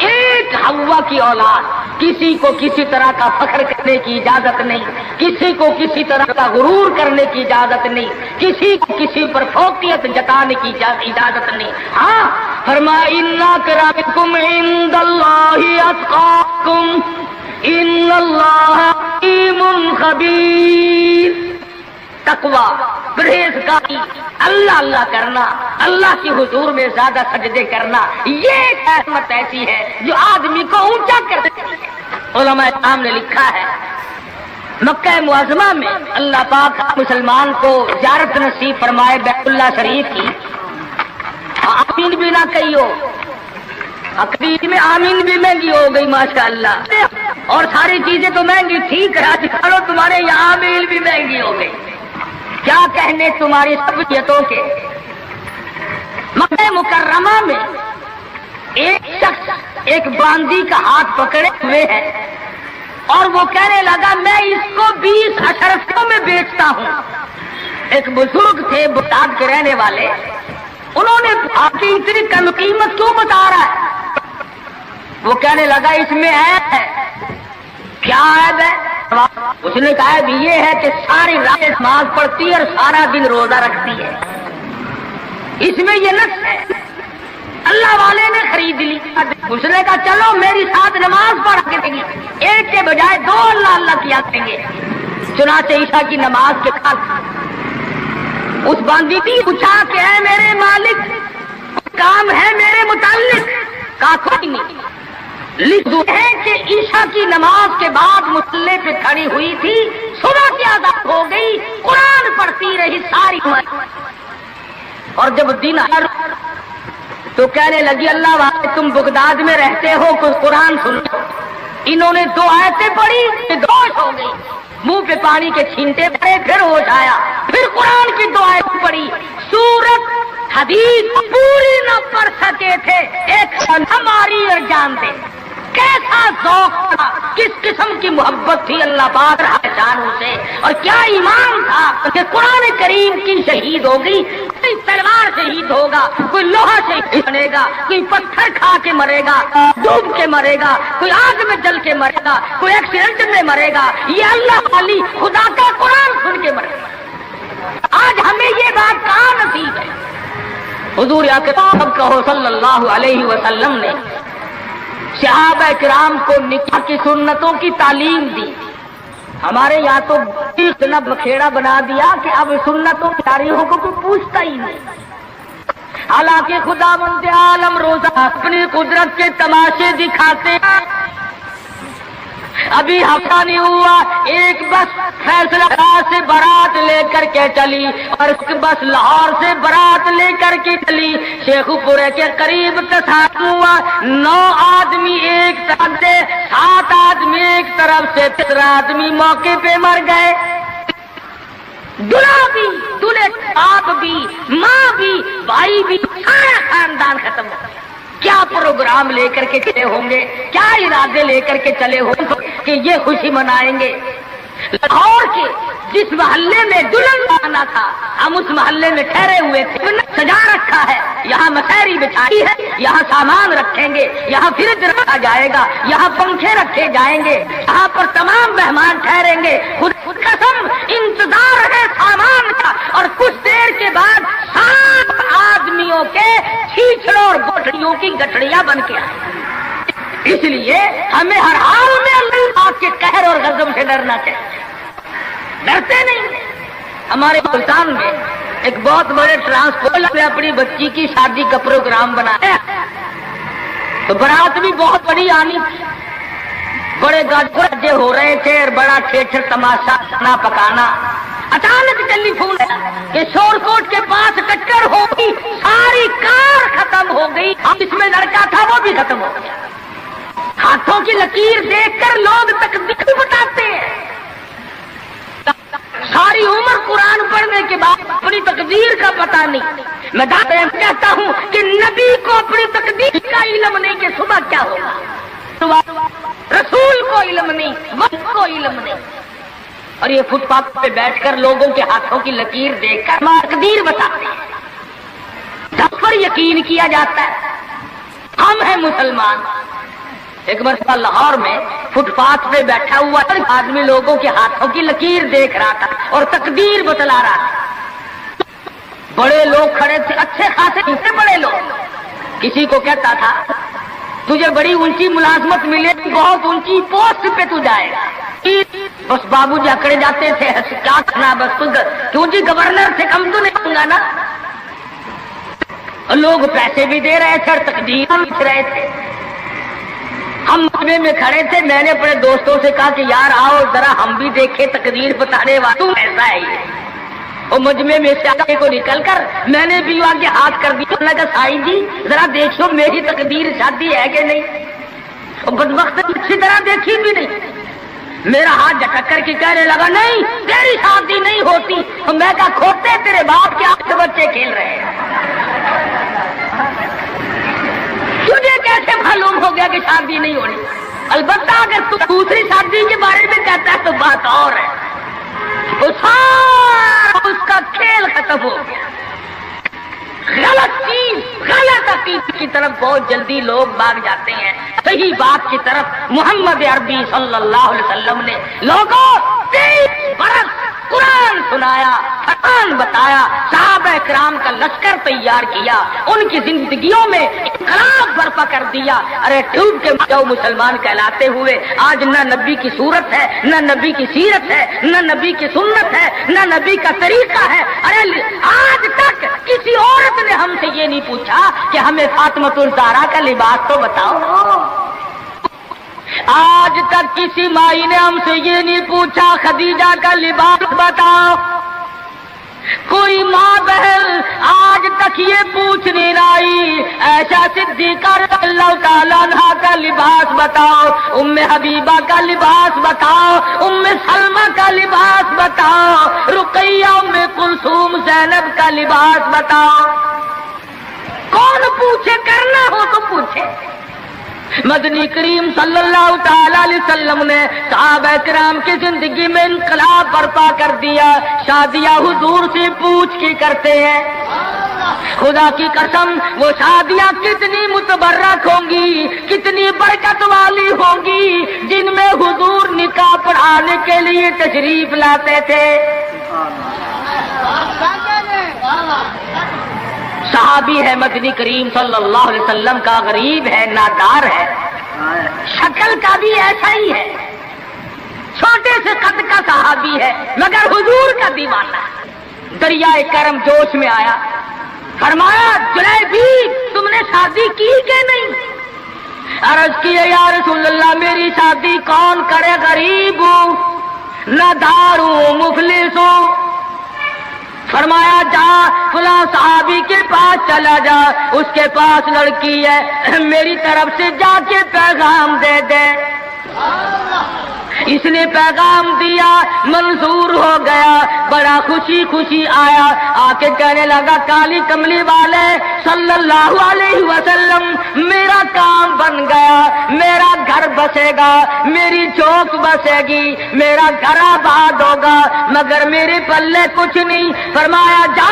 ایک حوا کی اولاد, کسی کو کسی طرح کا فخر کرنے کی اجازت نہیں، کسی کو کسی طرح کا غرور کرنے کی اجازت نہیں، کسی کو کسی پر فوقیت جتانے کی اجازت نہیں۔ ہاں فرمایا ان اکرمکم عند اللہ اتقاکم ان اللہ علیم خبیر۔ تقویٰ، پرہیزگاری، اللہ اللہ کرنا، اللہ کی حضور میں زیادہ سجدے کرنا، یہ ایک رحمت ایسی ہے جو آدمی کو اونچا کر دیتی ہے۔ علماء کرام نے لکھا ہے مکہ معظمہ میں اللہ پاک مسلمان کو زیارت نصیب فرمائے بیت اللہ شریف کی، آمین بھی نہ کہیو، عقید میں آمین بھی مہنگی ہو گئی ماشاءاللہ، اور ساری چیزیں تو مہنگی ٹھیک ہے، چلو تمہارے یہاں آمین بھی مہنگی ہو گئی، کیا کہنے تمہاری سبیتوں کے۔ مکہ مکرمہ میں ایک شخص ایک باندی کا ہاتھ پکڑے ہوئے ہے اور وہ کہنے لگا میں اس کو 20 اشرفیوں میں بیچتا ہوں۔ ایک بزرگ تھے بغداد کے رہنے والے، انہوں نے آپ کی اتنی کم قیمت کیوں بتا رہا ہے؟ وہ کہنے لگا اس میں عیب ہے۔ کیا عیب ہے؟ اس نے کہا یہ ہے کہ ساری رات نماز پڑھتی ہے اور سارا دن روزہ رکھتی ہے، اس میں یہ نقص ہے۔ اللہ والے نے خرید لی، اس نے کہا چلو میری ساتھ نماز پڑھ کے دیں گے، ایک کے بجائے 2 اللہ اللہ کیا کریں گے۔ چنانچہ عشاء کی نماز کے بعد اس باندی نے پوچھا کہ اے میرے مالک کام ہے میرے متعلق؟ کہا کوئی نہیں، لکھ دو ہے کہ عشاء کی نماز کے بعد مصلی پہ کھڑی ہوئی تھی، صبح کی اذان ہو گئی، قرآن پڑھتی رہی ساری عمر، اور جب دن تو کہنے لگی اللہ والے تم بغداد میں رہتے ہو کچھ قرآن سن لو۔ انہوں نے 2 آیتیں پڑھی، ہوش ہو گئی، منہ پہ پانی کے چھینٹے پڑے، پھر ہوش آیا، پھر قرآن کی 2 آیتیں پڑھی، سورت حدیث پوری نہ پڑھ سکے تھے، ایک ہماری اور جان دے۔ کیسا ذوق تھا، کس قسم کی محبت تھی اللہ پاک جانوں سے، اور کیا ایمان تھا کہ قرآن کریم کی شہید ہو گئی، کوئی تلوار شہید ہوگا، کوئی لوہا شہید بنے گا، کوئی پتھر کھا کے مرے گا، ڈوب کے مرے گا، کوئی آگ میں جل کے مرے گا، کوئی ایکسیڈنٹ میں مرے گا، یہ اللہ والی خدا کا قرآن سن کے مرے گا۔ آج ہمیں یہ بات کہاں نصیب ہے؟ حضور اکرم کہو صلی اللہ علیہ وسلم نے صحابہ کرام کو نکاح کی سنتوں کی تعلیم دی، ہمارے یہاں تو اتنا بکھیڑا بنا دیا کہ اب سنتوں کی تاریخوں کو کوئی پوچھتا ہی نہیں۔ حالانکہ خداوند عالم روزہ اپنی قدرت کے تماشے دکھاتے ہیں۔ ابھی ہفتہ نہیں ہوا ایک بس فیصلہ سے بارات لے کر کے چلی، اور اس بس لاہور سے بارات لے کر کے چلی، شیخ پورے کے قریب تصادم ہوا، 9 آدمی ایک طرف سے، 7 آدمی ایک طرف سے، 3 آدمی موقع پہ مر گئے۔ دلہا بھی، دلہے باپ بھی، ماں بھی، بھائی بھی، سارا خاندان ختم ہو گیا۔ کیا پروگرام لے کر کے چلے ہوں گے، کیا ارادے لے کر کے چلے ہوں گے کہ یہ خوشی منائیں گے؟ لاہور کے جس محلے میں دلہن آنا تھا، ہم اس محلے میں ٹھہرے ہوئے تھے، سجا رکھا ہے، یہاں مسہری بچھائی ہے، یہاں سامان رکھیں گے، یہاں فریج رکھا جائے گا، یہاں پنکھے رکھے جائیں گے، یہاں پر تمام مہمان ٹھہریں گے، خود قسم انتظار ہے سامان کا، اور کچھ دیر کے بعد 7 آدمیوں کے چھیچڑوں اور گٹھڑیوں کی گٹھڑیاں بن کے آئے۔ اس لیے ہمیں ہر حال میں اللہ کے قہر اور غضب سے ڈرنا چاہیے، ڈرتے نہیں۔ ہمارے ملتان میں ایک بہت بڑے ٹرانسپورٹ نے اپنی بچی کی شادی کا پروگرام بنایا، تو برات بھی بہت بڑی آنی تھی، بڑے گاجے ہو رہے تھے اور بڑا ٹھیٹر تماشا کھانا پکانا۔ اچانک ٹیلی فون کہ شور کوٹ کے پاس ٹکر ہو گئی، ساری کار ختم ہو گئی، جس میں لڑکا تھا وہ بھی ختم ہو گیا۔ ہاتھوں کی لکیر دیکھ کر لوگ تقدیر بتاتے ہیں، ساری عمر قرآن پڑھنے کے بعد اپنی تقدیر کا پتہ نہیں۔ میں کہتا ہوں کہ نبی کو اپنی تقدیر کا علم نہیں کہ صبح کیا ہوگا، رسول کو علم نہیں، وقت کو علم نہیں، اور یہ فٹ پاتھ پہ بیٹھ کر لوگوں کے ہاتھوں کی لکیر دیکھ کر تقدیر بتاتے ہیں، جس پر یقین کیا جاتا ہے۔ ہم ہیں مسلمان، ایک مرتبہ لاہور میں فٹ پاتھ پہ بیٹھا ہوا آدمی لوگوں کے ہاتھوں کی لکیر دیکھ رہا تھا اور تقدیر بتلا رہا تھا. بڑے لوگ کھڑے تھے، اچھے خاصے بڑے لوگ. کسی کو کہتا تھا تجھے بڑی اونچی ملازمت ملے، بہت اونچی پوسٹ پہ تو جائے گا. بس بابو جی اکڑے جاتے تھے، کیا کرنا بس کیوں جی گورنر سے کم تو نہیں ہوں گا نا. لوگ پیسے بھی دے رہے تھے اور تقدیر لکھ رہے تھے. ہم مجمع میں کھڑے تھے، میں نے اپنے دوستوں سے کہا کہ یار آؤ ذرا ہم بھی دیکھیں تقدیر بتانے والا ایسا ہے یہ. اور مجمع میں سے آگے کو نکل کر میں نے بھی آگے ہاتھ کر دیا. میں نے کہا سائی جی ذرا دیکھو میری تقدیر شادی ہے کہ نہیں. اور بدبخت اچھی طرح دیکھی بھی نہیں. میرا ہاتھ جھٹک کر کے کہنے لگا نہیں تیری شادی نہیں ہوتی. اور میں کہا کھوتے تیرے باپ کے 8 بچے کھیل رہے ہیں، تجھے کیسے معلوم ہو گیا کہ شادی نہیں ہونی؟ البتہ اگر تو دوسری شادی کے بارے میں کہتا ہے تو بات اور ہے. اس کا کھیل ختم ہو گیا. غلط چیز، غلط عقیدے کی طرف بہت جلدی لوگ بھاگ جاتے ہیں. صحیح بات کی طرف محمد عربی صلی اللہ علیہ وسلم نے لوگوں 23 برس قرآن سنایا، فرمان بتایا، صحابہ کرام کا لشکر تیار کیا، ان کی زندگیوں میں انقلاب برپا کر دیا. ارے ڈوب کے جاؤ مسلمان کہلاتے ہوئے آج نہ نبی کی صورت ہے، نہ نبی کی سیرت ہے، نہ نبی کی سنت ہے، نہ نبی کا طریقہ ہے. ارے آج تک کسی عورت نے ہم سے یہ نہیں پوچھا کہ ہمیں فاطمۃ الزہرا کا لباس تو بتاؤ. آج تک کسی مائی نے ہم سے یہ نہیں پوچھا خدیجہ کا لباس بتاؤ. کوئی ماں بہن آج تک یہ پوچھ نہیں رہی ایسا صدیقہ رضی اللہ تعالیٰ عنہا کا لباس بتاؤ، ام حبیبہ کا لباس بتاؤ، ام سلمہ کا لباس بتاؤ، رقیہ ام کلثوم زینب کا لباس بتاؤ. کون پوچھے؟ کرنا ہو تو پوچھے. مدنی کریم صلی اللہ تعالی علیہ وسلم نے صحابہ کرام کی زندگی میں انقلاب برپا کر دیا. شادیاں حضور سے پوچھ کے کرتے ہیں. خدا کی قسم وہ شادیاں کتنی متبرک ہوں گی، کتنی برکت والی ہوں گی جن میں حضور نکاح پڑھانے کے لیے تشریف لاتے تھے. صحابی ہے مدنی کریم صلی اللہ علیہ وسلم کا، غریب ہے، نادار ہے، شکل کا بھی ایسا ہی ہے، چھوٹے سے قد کا صحابی ہے مگر حضور کا دیوانہ. دریائے کرم جوش میں آیا، فرمایا جلیبی تم نے شادی کی کہ نہیں؟ عرض کیے یا رسول اللہ میری شادی کون کرے، غریب ہوں، نادار ہوں، مفلس ہوں. فرمایا جا فلاں صحابی کے پاس چلا جا، اس کے پاس لڑکی ہے، میری طرف سے جا کے پیغام دے دے. اس نے پیغام دیا، منظور ہو گیا، بڑا خوشی خوشی آیا، آ کے کہنے لگا کالی کملی والے صلی اللہ علیہ وسلم میرا کام بن گیا، میرا گھر بسے گا، میری چوک بسے گی، میرا گھر آباد ہوگا، مگر میرے پلے کچھ نہیں. فرمایا جا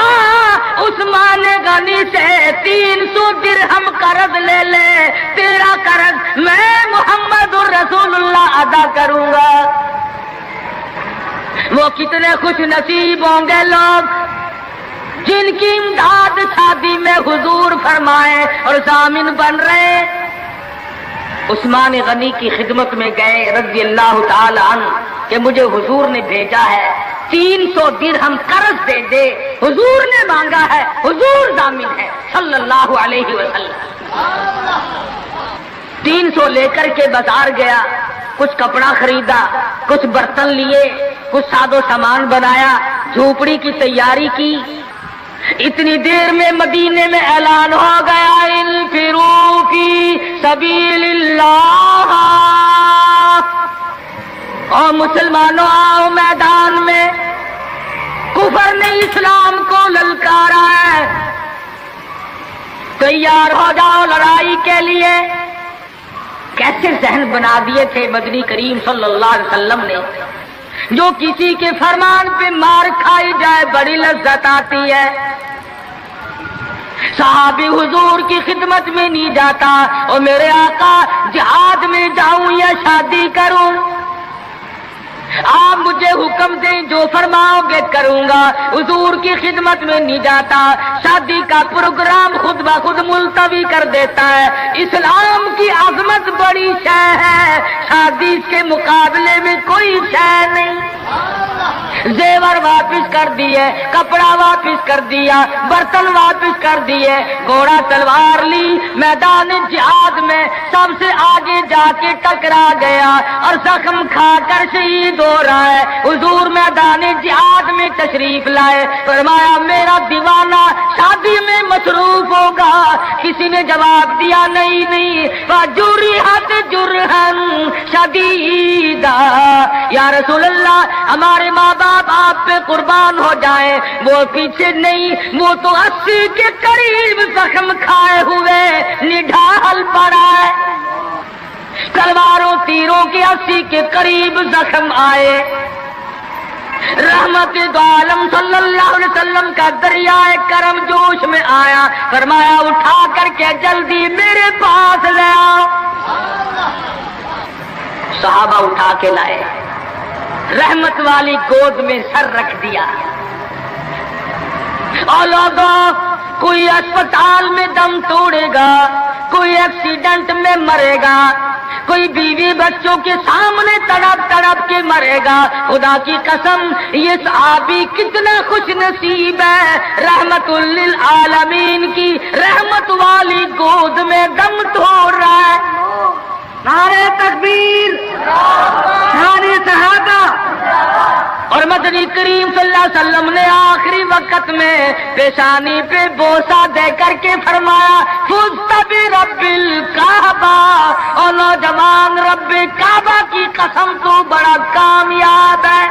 عثمان غنی سے 300 درہم قرض لے لے، تیرا قرض میں محمد الرسول اللہ ادا کروں گا. وہ کتنے خوش نصیب ہوں گے لوگ جن کی امداد شادی میں حضور فرمائے اور ضامن بن رہے. عثمان غنی کی خدمت میں گئے رضی اللہ تعالی عنہ کہ مجھے حضور نے بھیجا ہے 300 درہم قرض دے دے، حضور نے مانگا ہے، حضور ضامن ہے صلی اللہ علیہ وسلم. 300 لے کر کے بازار گیا، کچھ کپڑا خریدا، کچھ برتن لیے، کچھ سادو سامان بنایا، جھوپڑی کی تیاری کی. اتنی دیر میں مدینے میں اعلان ہو گیا انفروا فی سبیل اللہ، اور مسلمانوں آؤ میدان میں. کفر نے اسلام کو للکارا ہے، تیار ہو جاؤ لڑائی کے لیے. کیسے ذہن بنا دیے تھے مدنی کریم صلی اللہ علیہ وسلم نے. جو کسی کے فرمان پہ مار کھائی جائے بڑی لذت آتی ہے، صحابی حضور کی خدمت میں نہیں جاتا اور میرے آقا جہاد میں جاؤں یا شادی کروں، آپ مجھے حکم دیں جو فرماؤ گے کروں گا۔ حضور کی خدمت میں نہیں جاتا، شادی کا پروگرام خود بخود ملتوی کر دیتا ہے۔ اسلام کی عظمت بڑی شے ہے، شادی کے مقابلے میں کوئی شے نہیں۔ زیور واپس کر دیے، کپڑا واپس کر دیا، برتن واپس کر دیے، گھوڑا تلوار لی، میدان جہاد میں سب سے آگے جا کے ٹکرا گیا اور زخم کھا کر شہید ہو رہا ہے۔ حضور میدان جہاد میں تشریف لائے، فرمایا میرا دیوانہ شادی میں مصروف ہوگا۔ کسی نے جواب دیا نہیں فجرحت جرحن شدیدا، یا رسول اللہ ہمارے ماں باپ آپ پہ قربان ہو جائیں، وہ پیچھے نہیں، وہ تو 80 کے قریب زخم کھائے ہوئے نڈھال پڑا ہے، تلواروں تیروں کے 80 کے قریب زخم آئے۔ رحمت دو عالم صلی اللہ علیہ وسلم کا دریائے کرم جوش میں آیا، فرمایا اٹھا کر کے جلدی میرے پاس لے آؤ۔ صحابہ اٹھا کے لائے، رحمت والی گود میں سر رکھ دیا۔ اور لوگوں، کوئی اسپتال میں دم توڑے گا، کوئی ایکسیڈنٹ میں مرے گا، کوئی بیوی بچوں کے سامنے تڑپ تڑپ کے مرے گا۔ خدا کی قسم یہ صحابی کتنا خوش نصیب ہے، رحمت للعالمین کی رحمت والی گود میں دم توڑ رہا ہے۔ نعرہ تکبیر، نعرہ صحابہ۔ اور مدنی کریم صلی اللہ علیہ وسلم نے آخری وقت میں پیشانی پہ بوسہ دے کر کے فرمایا فزت برب الکعبہ، اور نوجوان رب کعبہ کی قسم تو بڑا کامیاب ہے۔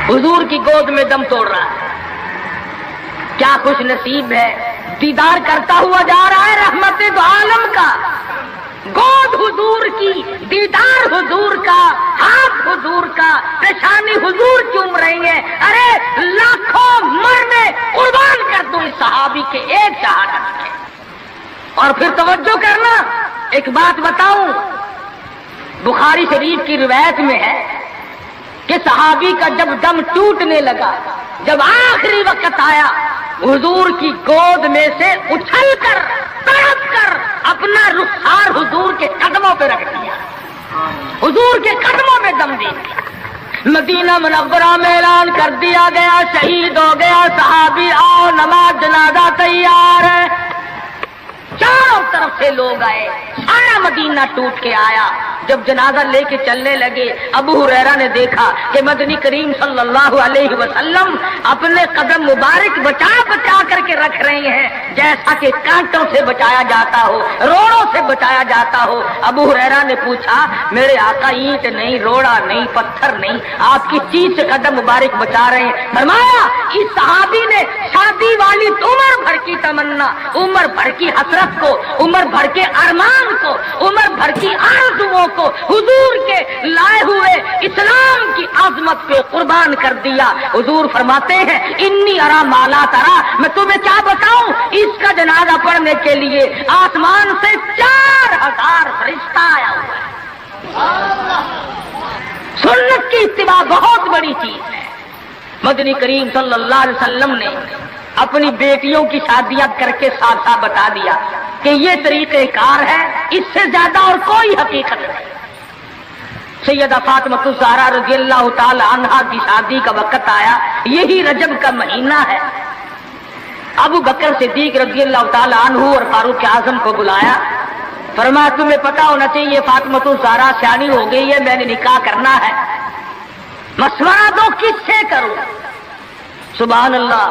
حضور کی گود میں دم توڑ رہا ہے، کیا خوش نصیب ہے، دیدار کرتا ہوا جا رہا ہے رحمت دو عالم کا، گود حضور کی، دیدار حضور کا، ہاتھ حضور کا، پیشانی حضور چوم رہی ہے۔ ارے لاکھوں مرنے قربان کر دوں اس صحابی کے ایک شہادت کے۔ اور پھر توجہ کرنا، ایک بات بتاؤں، بخاری شریف کی روایت میں ہے کہ صحابی کا جب دم ٹوٹنے لگا، جب آخری وقت آیا، حضور کی گود میں سے اچھل کر تڑپ کر اپنا رخسار حضور کے قدموں پہ رکھ دیا، حضور کے قدموں میں دم دے دیا۔ مدینہ منورہ میں اعلان کر دیا گیا شہید ہو گیا صحابی، آؤ نماز جنازہ تیار ہے۔ چاروں طرف سے لوگ آئے، سارا مدینہ ٹوٹ کے آیا۔ جب جنازہ لے کے چلنے لگے، ابو ہریرہ نے دیکھا کہ مدنی کریم صلی اللہ علیہ وسلم اپنے قدم مبارک بچا بچا کر کے رکھ رہے ہیں، جیسا کہ کانٹوں سے بچایا جاتا ہو، روڑوں سے بچایا جاتا ہو۔ ابو ہریرہ نے پوچھا میرے آقا اینٹ نہیں، روڑا نہیں، پتھر نہیں، آپ کی چیز سے قدم مبارک بچا رہے ہیں۔ فرمایا اس صحابی نے شادی والی عمر بھر کی تمنا، عمر بھر کی حسرت کو، عمر بھر کے ارمان کو، عمر بھر کی آرزوؤں کو حضور کے لائے ہوئے اسلام کی عظمت پہ قربان کر دیا۔ حضور فرماتے ہیں انی ارا مالا ترا، میں تمہیں کیا بتاؤں، اس کا جنازہ پڑھنے کے لیے آسمان سے 4000 فرشتہ آیا ہوا ہے۔ سنت کی اتباع بہت بڑی چیز ہے۔ مدنی کریم صلی اللہ علیہ وسلم نے اپنی بیٹیوں کی شادیاں کر کے صاف صاف بتا دیا کہ یہ طریقہ کار ہے، اس سے زیادہ اور کوئی حقیقت نہیں۔ سیدہ فاطمہ الزہرا رضی اللہ تعالی عنہا کی شادی کا وقت آیا، یہی رجب کا مہینہ ہے۔ ابو بکر صدیق رضی اللہ تعالی عنہ اور فاروق اعظم کو بلایا، فرمایا تمہیں پتا ہونا چاہیے فاطمہ الزہرا سیانی ہو گئی ہے، میں نے نکاح کرنا ہے، مشورہ دو کس سے کروں۔ سبحان اللہ،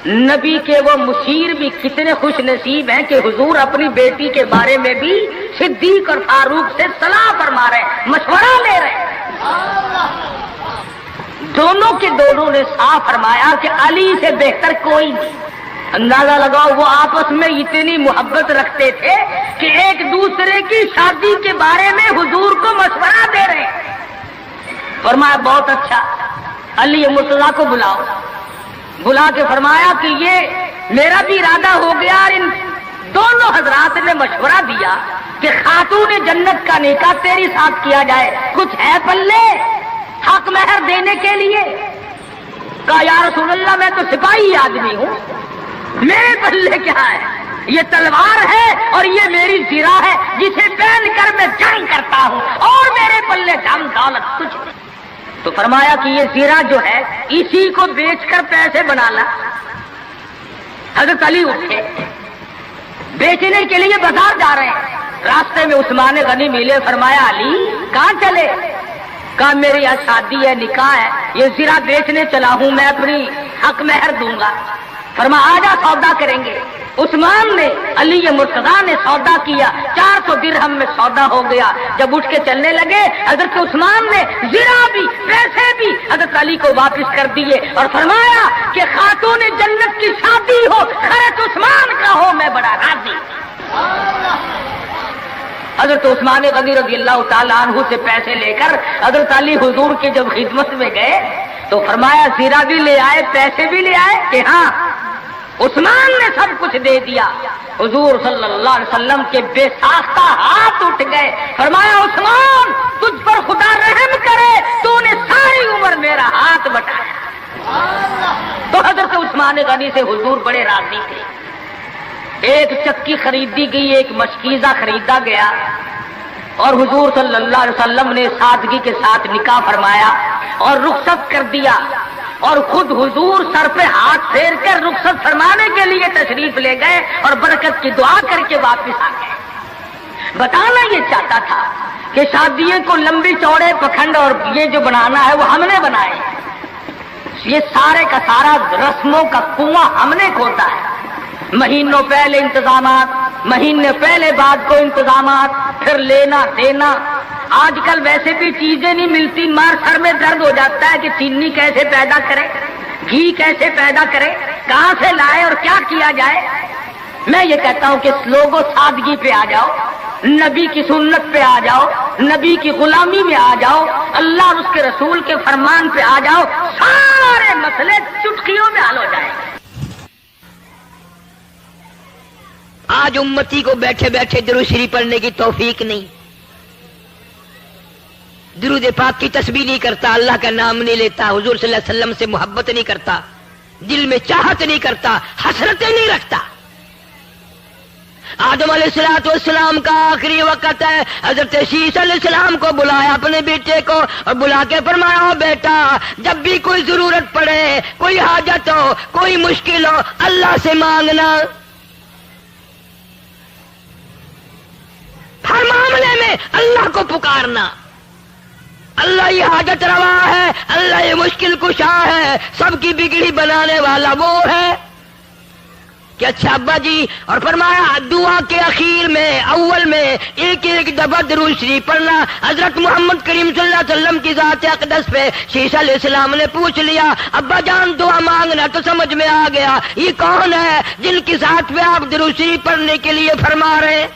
نبی کے وہ مشیر بھی کتنے خوش نصیب ہیں کہ حضور اپنی بیٹی کے بارے میں بھی صدیق اور فاروق سے صلاح فرما رہے ہیں، مشورہ لے رہے ہیں۔ دونوں کے دونوں نے صاف فرمایا کہ علی سے بہتر کوئی نہیں۔ اندازہ لگاؤ وہ آپس میں اتنی محبت رکھتے تھے کہ ایک دوسرے کی شادی کے بارے میں حضور کو مشورہ دے رہے ہیں۔ فرمایا بہت اچھا، علی مرتضیٰ کو بلاؤ۔ بلا کے فرمایا کہ یہ میرا بھی ارادہ ہو گیا اور ان دونوں حضرات نے مشورہ دیا کہ خاتون جنت کا نکاح تیری ساتھ کیا جائے، کچھ ہے پلے حق مہر دینے کے لیے؟ کہا یا رسول اللہ میں تو سپاہی آدمی ہوں، میرے پلے کیا ہے؟ یہ تلوار ہے اور یہ میری زرہ ہے جسے پہن کر میں جنگ کرتا ہوں، اور میرے پلے دھن دولت کچھ نہیں۔ تو فرمایا کہ یہ زرہ جو ہے اسی کو بیچ کر پیسے بنا لا۔ حضرت علی اٹھے، بیچنے کے لیے بازار جا رہے ہیں، راستے میں عثمان غنی ملے، فرمایا علی کہاں چلے؟ کہا میری یہاں شادی ہے، نکاح ہے، یہ زرہ بیچنے چلا ہوں، میں اپنی حق مہر دوں گا۔ فرمایا آجا سودا کریں گے۔ عثمان نے، علی مرتضیٰ نے سودا کیا، 400 درہم میں سودا ہو گیا۔ جب اٹھ کے چلنے لگے حضرت عثمان نے زرہ بھی پیسے بھی حضرت علی کو واپس کر دیے اور فرمایا کہ خاتون جنت کی شادی ہو، خرچ عثمان کا ہو، میں بڑا راضی۔ حضرت عثمان غنی رضی اللہ تعالیٰ عنہ سے پیسے لے کر حضرت علی حضور کی جب خدمت میں گئے تو فرمایا زرہ بھی لے آئے، پیسے بھی لے آئے؟ کہ ہاں۔ عثمان نے سب کچھ دے دیا۔ حضور صلی اللہ علیہ وسلم کے بے ساختہ ہاتھ اٹھ گئے، فرمایا عثمان تجھ پر خدا رحم کرے، تو نے ساری عمر میرا ہاتھ بٹایا۔ تو حضرت عثمان غنی سے حضور بڑے راضی تھے۔ ایک چکی خریدی گئی، ایک مشکیزہ خریدا گیا، اور حضور صلی اللہ علیہ وسلم نے سادگی کے ساتھ نکاح فرمایا اور رخصت کر دیا، اور خود حضور سر پہ ہاتھ پھیر کر رخصت فرمانے کے لیے تشریف لے گئے اور برکت کی دعا کر کے واپس آ گئے۔ بتانا یہ چاہتا تھا کہ شادیوں کو لمبی چوڑے پکھنڈ اور یہ جو بنانا ہے وہ ہم نے بنائے، یہ سارے کا سارا رسموں کا کنواں ہم نے کھودا ہے۔ مہینوں پہلے انتظامات، مہینے پہلے بعد کو انتظامات، پھر لینا دینا۔ آج کل ویسے بھی چیزیں نہیں ملتی، مار سر میں درد ہو جاتا ہے کہ چینی کیسے پیدا کرے، گھی کیسے پیدا کرے، کہاں سے لائے اور کیا کیا جائے۔ میں یہ کہتا ہوں کہ لوگوں سادگی پہ آ جاؤ، نبی کی سنت پہ آ جاؤ، نبی کی غلامی میں آ جاؤ، اللہ اور اس کے رسول کے فرمان پہ آ جاؤ، سارے مسئلے چٹکیوں میں حل ہو جائیں۔ آج امتی کو بیٹھے بیٹھے درود شریف پڑھنے کی توفیق نہیں، درود پاک کی تسبیح نہیں کرتا، اللہ کا نام نہیں لیتا، حضور صلی اللہ علیہ وسلم سے محبت نہیں کرتا، دل میں چاہت نہیں کرتا، حسرتیں نہیں رکھتا۔ آدم علیہ السلام کا آخری وقت ہے، حضرت شیس علیہ السلام کو بلایا اپنے بیٹے کو اور بلا کے فرمایا بیٹا جب بھی کوئی ضرورت پڑے، کوئی حاجت ہو، کوئی مشکل ہو، اللہ سے مانگنا، ہر معاملے میں اللہ کو پکارنا۔ اللہ یہ حاجت روا ہے، اللہ یہ مشکل کشا ہے، سب کی بگڑی بنانے والا وہ ہے کہ اچھا ابا جی۔ اور فرمایا دعا کے اخیر میں اول میں ایک ایک دفعہ درود شریف پڑھنا۔ حضرت محمد کریم صلی اللہ علیہ وسلم کی ذات اقدس پہ شیس علیہ السلام نے پوچھ لیا ابا جان دعا مانگنا، تو سمجھ میں آ گیا یہ کون ہے جن کی ذات پہ آپ درود شریف پڑھنے کے لیے فرما رہے ہیں۔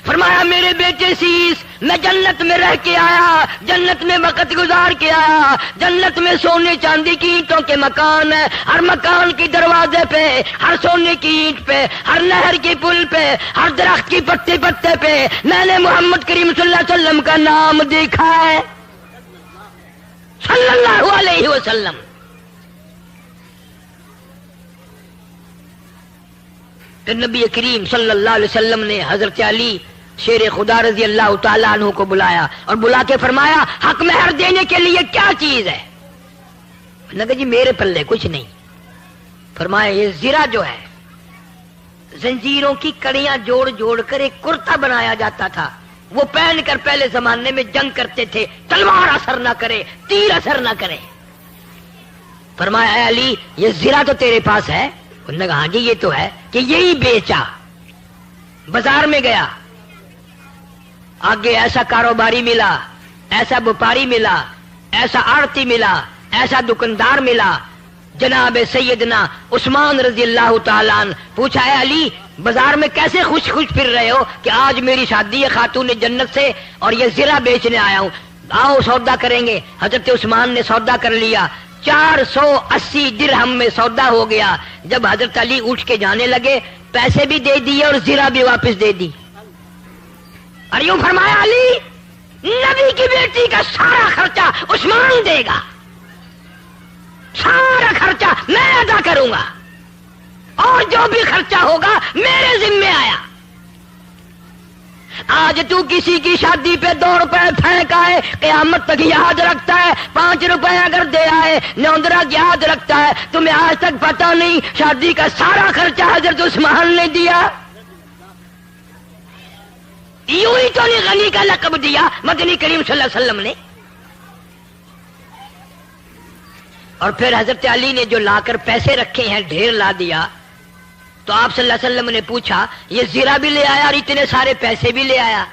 فرمایا میرے بیٹے شیس میں جنت میں رہ کے آیا، جنت میں وقت گزار کے آیا، جنت میں سونے چاندی کی اینٹوں کے مکان ہے، ہر مکان کی دروازے پہ، ہر سونے کی اینٹ پہ، ہر نہر کی پل پہ، ہر درخت کی پتے پتے پہ میں نے محمد کریم صلی اللہ علیہ وسلم کا نام دیکھا ہے، صلی اللہ علیہ وسلم۔ تو نبی کریم صلی اللہ علیہ وسلم نے حضرت علی شیر خدا رضی اللہ تعالیٰ عنہ کو بلایا اور بلا کے فرمایا حق مہر دینے کے لیے کیا چیز ہے؟ لگا جی میرے پلے کچھ نہیں۔ فرمایا یہ زرہ جو ہے زنجیروں کی کڑیاں جوڑ جوڑ کر ایک کرتا بنایا جاتا تھا، وہ پہن کر پہلے زمانے میں جنگ کرتے تھے، تلوار اثر نہ کرے، تیر اثر نہ کرے۔ فرمایا اے علی یہ زرہ تو تیرے پاس ہے؟ انہوں نے کہا ہاں جی یہ تو ہے، کہ یہی بیچا۔ بازار میں گیا، آگے ایسا کاروباری ملا، ایسا وپاری ملا، ایسا آڑتی ملا، ایسا دکاندار ملا، جناب سیدنا عثمان رضی اللہ تعالیٰ عنہ۔ پوچھا ہے علی بازار میں کیسے خوش خوش پھر رہے ہو؟ کہ آج میری شادی ہے خاتون جنت سے اور یہ زرہ بیچنے آیا ہوں، آؤ سودا کریں گے۔ حضرت عثمان نے سودا کر لیا، 480 درہم میں سودا ہو گیا. جب حضرت علی اٹھ کے جانے لگے پیسے بھی دے دیے اور زرہ بھی واپس دے دی. اور یوں فرمایا علی نبی کی بیٹی کا سارا خرچہ عثمان دے گا, سارا خرچہ میں ادا کروں گا, اور جو بھی خرچہ ہوگا میرے ذمے آیا. آج تو کسی کی شادی پہ 2 روپے پھینک آئے قیامت تک یاد رکھتا ہے, 5 روپے اگر دے آئے نوندرا یاد رکھتا ہے. تمہیں آج تک پتا نہیں شادی کا سارا خرچہ حضرت عثمان نے دیا. یوں ہی تو نہیں غنی کا لقب دیا مدنی کریم صلی اللہ علیہ وسلم نے. اور پھر حضرت علی نے جو لا کر پیسے رکھے ہیں ڈھیر لا دیا. تو آپ صلی اللہ علیہ وسلم نے پوچھا یہ زیرہ بھی لے آیا اور اتنے سارے پیسے بھی لے آیا؟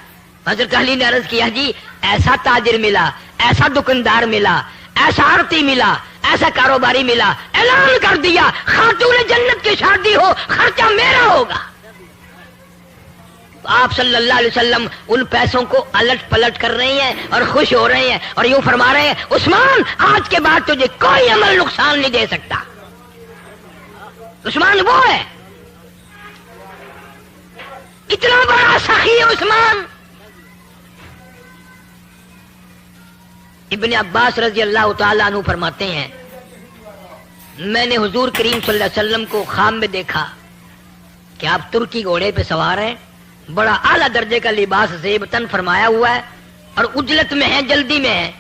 حضرت علی نے عرض کیا جی ایسا تاجر ملا, ایسا دکاندار ملا, ایسا آڑتی ملا, ایسا کاروباری ملا, اعلان کر دیا خاتون جنت کی شادی ہو خرچہ میرا ہوگا. آپ صلی اللہ علیہ وسلم ان پیسوں کو الٹ پلٹ کر رہے ہیں اور خوش ہو رہے ہیں اور یوں فرما رہے ہیں عثمان آج کے بعد تجھے کوئی عمل نقصان نہیں دے سکتا. عثمان وہ ہے, اتنا بڑا سخی عثمان. ابن عباس رضی اللہ تعالیٰ عنہ فرماتے ہیں میں نے حضور کریم صلی اللہ علیہ وسلم کو خواب میں دیکھا کہ آپ ترکی گھوڑے پہ سوار ہیں, بڑا اعلیٰ درجے کا لباس زیب تن فرمایا ہوا ہے اور اجلت میں ہے, جلدی میں ہے.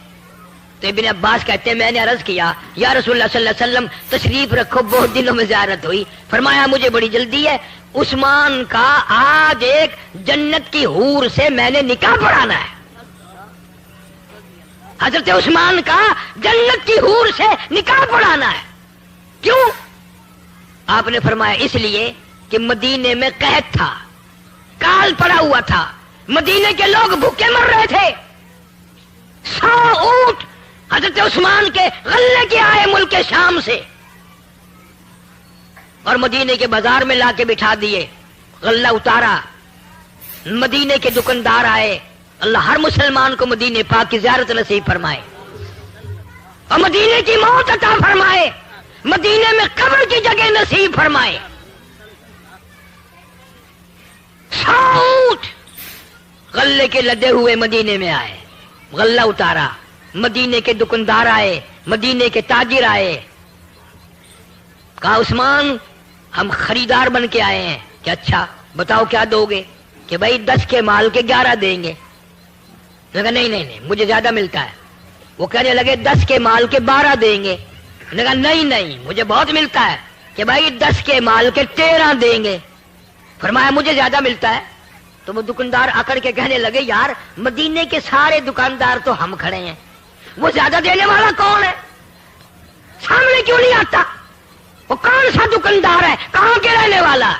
تو ابن عباس کہتے ہیں میں نے عرض کیا یا رسول اللہ صلی اللہ علیہ وسلم تشریف رکھو, بہت دنوں میں زیارت ہوئی. فرمایا مجھے بڑی جلدی ہے, عثمان کا آج ایک جنت کی حور سے میں نے نکاح پڑھانا ہے. حضرت عثمان کا جنت کی حور سے نکاح پڑھانا ہے. کیوں؟ آپ نے فرمایا اس لیے کہ مدینے میں قحط تھا, کال پڑا ہوا تھا, مدینے کے لوگ بھوکے مر رہے تھے. 100 اونٹ حضرت عثمان کے غلے کے آئے ملک شام سے اور مدینے کے بازار میں لا کے بٹھا دیے, غلہ اتارا. مدینے کے دکاندار آئے, اللہ ہر مسلمان کو مدینے پاک کی زیارت نصیب فرمائے اور مدینے کی موت عطا فرمائے, مدینے میں قبر کی جگہ نصیب فرمائے. 100 اونٹ غلے کے لدے ہوئے مدینے میں آئے, غلہ اتارا. مدینے کے دکاندار آئے, مدینے کے تاجر آئے. کہا عثمان ہم خریدار بن کے آئے ہیں کہ اچھا بتاؤ کیا دو گے؟ کہ بھائی 10 کے مال کے 11 دیں گے. کہا نہیں مجھے زیادہ ملتا ہے. وہ کہنے لگے 10 کے مال کے 12 دیں گے. کہا نہیں مجھے بہت ملتا ہے. کہ بھائی 10 کے مال کے 13 دیں گے. فرمایا مجھے زیادہ ملتا ہے. تو وہ دکاندار اکڑ کے کہنے لگے یار مدینے کے سارے دکاندار تو ہم کھڑے ہیں, وہ زیادہ دینے والا کون ہے؟ سامنے کیوں نہیں آتا؟ وہ کون سا دکاندار ہے, کہاں کے رہنے والا؟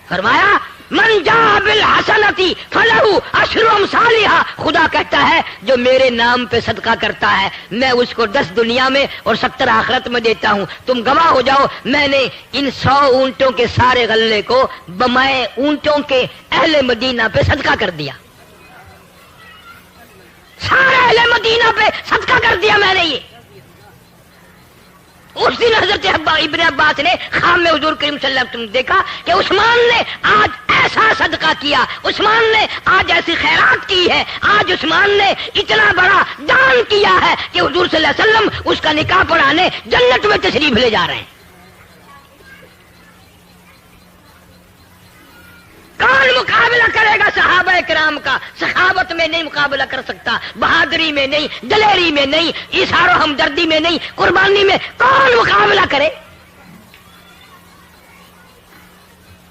فرمایا من جاء بالحسنتی فلہ عشر امثالھا. خدا کہتا ہے جو میرے نام پہ صدقہ کرتا ہے میں اس کو 10 دنیا میں اور 70 آخرت میں دیتا ہوں. تم گواہ ہو جاؤ میں نے ان 100 اونٹوں کے سارے غلے کو بمائے اونٹوں کے اہل مدینہ پہ صدقہ کر دیا. سارے اہل مدینہ پہ صدقہ کر دیا میں نے. یہ اس دن حضرت ابن عباس نے خواب میں حضور کریم صلی اللہ علیہ وسلم دیکھا کہ عثمان نے آج ایسا صدقہ کیا, عثمان نے آج ایسی خیرات کی ہے, آج عثمان نے اتنا بڑا دان کیا ہے کہ حضور صلی اللہ علیہ وسلم اس کا نکاح پڑھانے جنت میں تشریف لے جا رہے ہیں. کون مقابلہ کرے گا صحابہ کرام کا؟ سخاوت میں نہیں مقابلہ کر سکتا, بہادری میں نہیں, دلیری میں نہیں, ایثار و ہمدردی میں نہیں, قربانی میں کون مقابلہ کرے؟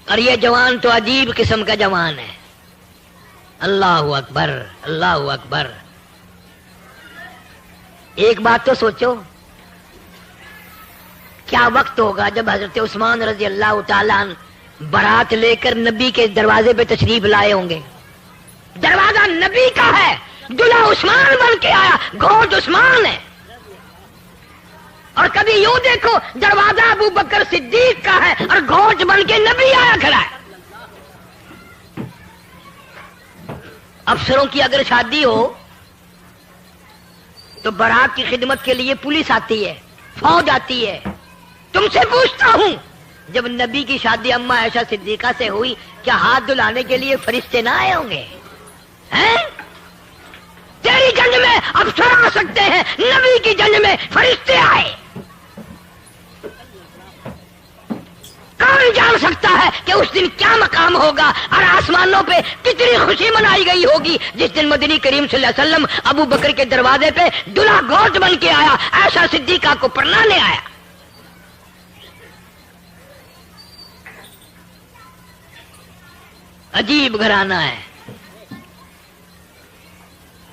اور یہ جوان تو عجیب قسم کا جوان ہے. اللہ اکبر اللہ اکبر. ایک بات تو سوچو کیا وقت ہوگا جب حضرت عثمان رضی اللہ تعالیٰ عنہ بارات لے کر نبی کے دروازے پہ تشریف لائے ہوں گے. دروازہ نبی کا ہے, دلہا عثمان بن کے آیا, گھوڑ عثمان ہے. اور کبھی یوں دیکھو دروازہ ابو بکر صدیق کا ہے اور گھوڑ بن کے نبی آیا کھڑا ہے. افسروں کی اگر شادی ہو تو بارات کی خدمت کے لیے پولیس آتی ہے, فوج آتی ہے. تم سے پوچھتا ہوں جب نبی کی شادی اما عائشہ صدیقہ سے ہوئی کیا ہاتھ دھلانے کے لیے فرشتے نہ آئے ہوں گے؟ تیری جنگ میں افسر آ سکتے ہیں، نبی کی جنگ میں فرشتے آئے. کون جان سکتا ہے کہ اس دن کیا مقام ہوگا اور آسمانوں پہ کتنی خوشی منائی گئی ہوگی جس دن مدنی کریم صلی اللہ علیہ وسلم ابو بکر کے دروازے پہ دلہا گوشت بن کے آیا، عائشہ صدیقہ کو پرنانے آیا. عجیب گھرانہ ہے.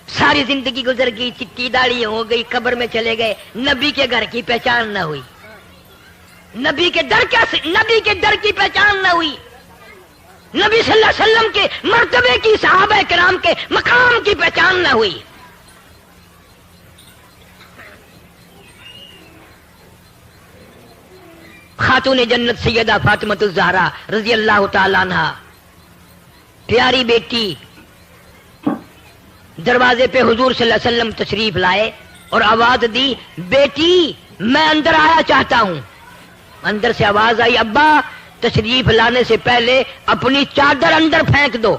ساری زندگی گزر گئی، چٹی داڑھی ہو گئی، قبر میں چلے گئے، نبی کے گھر کی پہچان نہ ہوئی. نبی کے در کی پہچان نہ ہوئی. نبی صلی اللہ علیہ وسلم کے مرتبے کی، صحابہ کرام کے مقام کی پہچان نہ ہوئی. خاتون جنت سیدہ فاطمہ الزہرا رضی اللہ تعالی عنہا، پیاری بیٹی، دروازے پہ حضور صلی اللہ علیہ وسلم تشریف لائے اور آواز دی، بیٹی میں اندر آیا چاہتا ہوں. اندر سے آواز آئی، ابا تشریف لانے سے پہلے اپنی چادر اندر پھینک دو.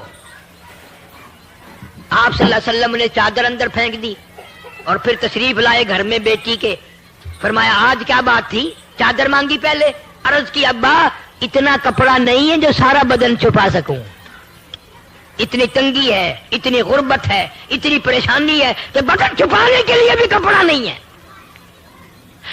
آپ صلی اللہ علیہ وسلم نے چادر اندر پھینک دی اور پھر تشریف لائے گھر میں بیٹی کے. فرمایا آج کیا بات تھی؟ چادر مانگی پہلے. عرض کی ابا اتنا کپڑا نہیں ہے جو سارا بدن چھپا سکوں، اتنی تنگی ہے، اتنی غربت ہے، اتنی پریشانی ہے کہ بدن چھپانے کے لیے بھی کپڑا نہیں ہے.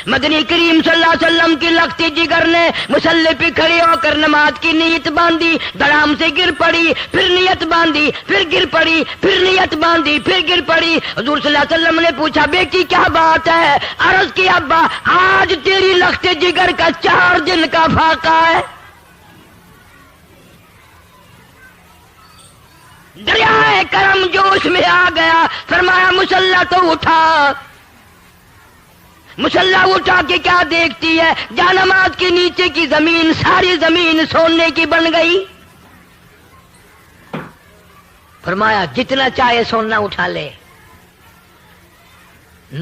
مدنی کریم صلی اللہ علیہ وسلم کی لختی جگر نے مصلی پہ کھڑی ہو کر نماز کی نیت باندھی، دھڑام سے گر پڑی، پھر نیت باندھی، پھر گر پڑی، پھر نیت باندھی، پھر گر پڑی. حضور صلی اللہ علیہ وسلم نے پوچھا بیٹی کیا بات ہے؟ عرض کی ابا آج تیری لختی جگر کا 4 دن کا فاقہ ہے. دریائے کرم جوش میں آ گیا. فرمایا مسلح تو اٹھا. مسلح اٹھا کے کیا دیکھتی ہے؟ جانماز کے نیچے کی زمین، ساری زمین سونے کی بن گئی. فرمایا جتنا چاہے سونا اٹھا لے،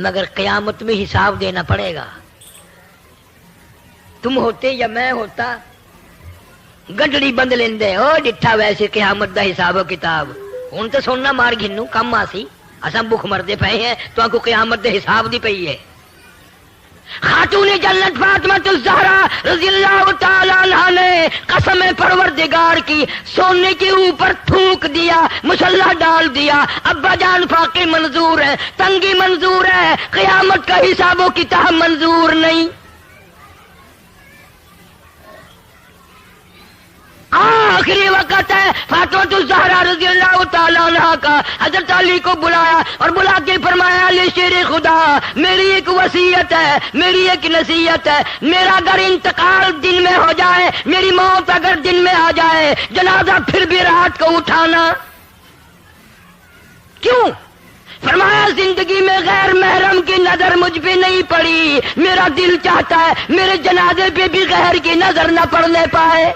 مگر قیامت میں حساب دینا پڑے گا. تم ہوتے یا میں ہوتا گڈڑی بند لیندے او ڈٹھا ویسے قیامت دا حساب و کتاب. ہن تے سونا مار گھنو کم آسی، اساں بھوک مردے پئے ہیں تو کو قیامت دے حساب دی پئی ہے. خاتون جنت فاطمہ الزہرا رضی اللہ تعالی عنہا نے قسم پروردگار کی سونے کے اوپر تھوک دیا، مسلح ڈال دیا. ابا جان فاقے منظور ہے، تنگی منظور ہے، قیامت کا حساب و کتاب منظور نہیں. آخری وقت ہے فاطمہ الزہرا رضی اللہ تعالیٰ عنہ کا. حضرت علی کو بلایا اور بلا کے فرمایا علی شیر خدا میری ایک وصیت ہے، میری ایک نصیحت ہے. میرا اگر انتقال دن میں ہو جائے، میری موت اگر دن میں آ جائے، جنازہ پھر بھی رات کو اٹھانا. کیوں؟ فرمایا زندگی میں غیر محرم کی نظر مجھ پہ نہیں پڑی، میرا دل چاہتا ہے میرے جنازے پہ بھی غیر کی نظر نہ پڑنے پائے.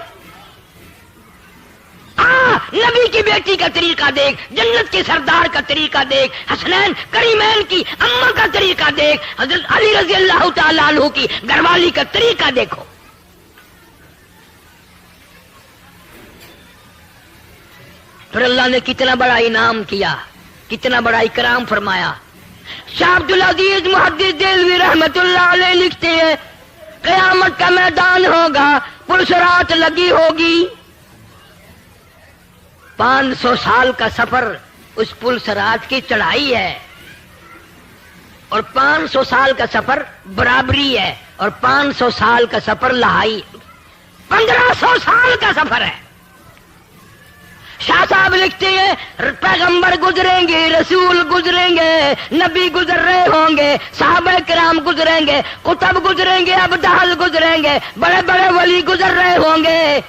نبی کی بیٹی کا طریقہ دیکھ، جنت کے سردار کا طریقہ دیکھ، حسنین کریمین کی اماں کا طریقہ دیکھ، حضرت علی رضی اللہ تعالیٰ عنہ کی گھر والی کا طریقہ دیکھو. پھر اللہ نے کتنا بڑا انعام کیا، کتنا بڑا اکرام فرمایا. شاہ عبد العزیز محدث دہلوی رحمت اللہ علیہ لکھتے ہیں قیامت کا میدان ہوگا، پرسرات لگی ہوگی، 500 سال کا سفر اس پل سرات کی چڑھائی ہے، اور 500 سال کا سفر برابری ہے، اور 500 سال کا سفر لہائی، 1500 سال کا سفر ہے. شاہ صاحب لکھتے ہیں پیغمبر گزریں گے، رسول گزریں گے، نبی گزر رہے ہوں گے، صحابہ کرام گزریں گے، قطب گزریں گے، ابدال گزریں گے، بڑے بڑے ولی گزر رہے ہوں گے.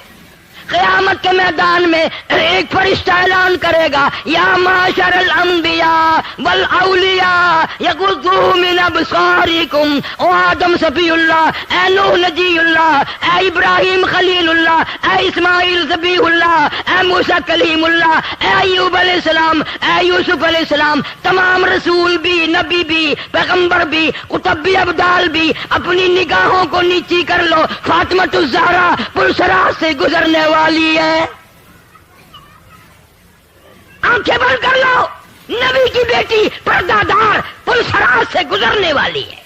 قیامت کے میدان میں ایک فرشتہ اعلان کرے گا یا معاشر الانبیاء والاولیاء یغضوا من ابصارکم. او آدم صفی اللہ، اے نوح نجی اللہ، اے ابراہیم خلیل اللہ، اے اسماعیل ذبیح اللہ، اے موسیٰ کلیم اللہ، اے ایوب علیہ السلام، اے یوسف علیہ السلام، تمام رسول بھی نبی بھی، پیغمبر بھی، قطب بھی، ابدال بھی، اپنی نگاہوں کو نیچی کر لو، فاطمۃ الزہرا پلسرات سے گزرنے والی ہے. آنکھیں بند کر لو، نبی کی بیٹی پردہ دار پلسرات سے گزرنے والی ہے.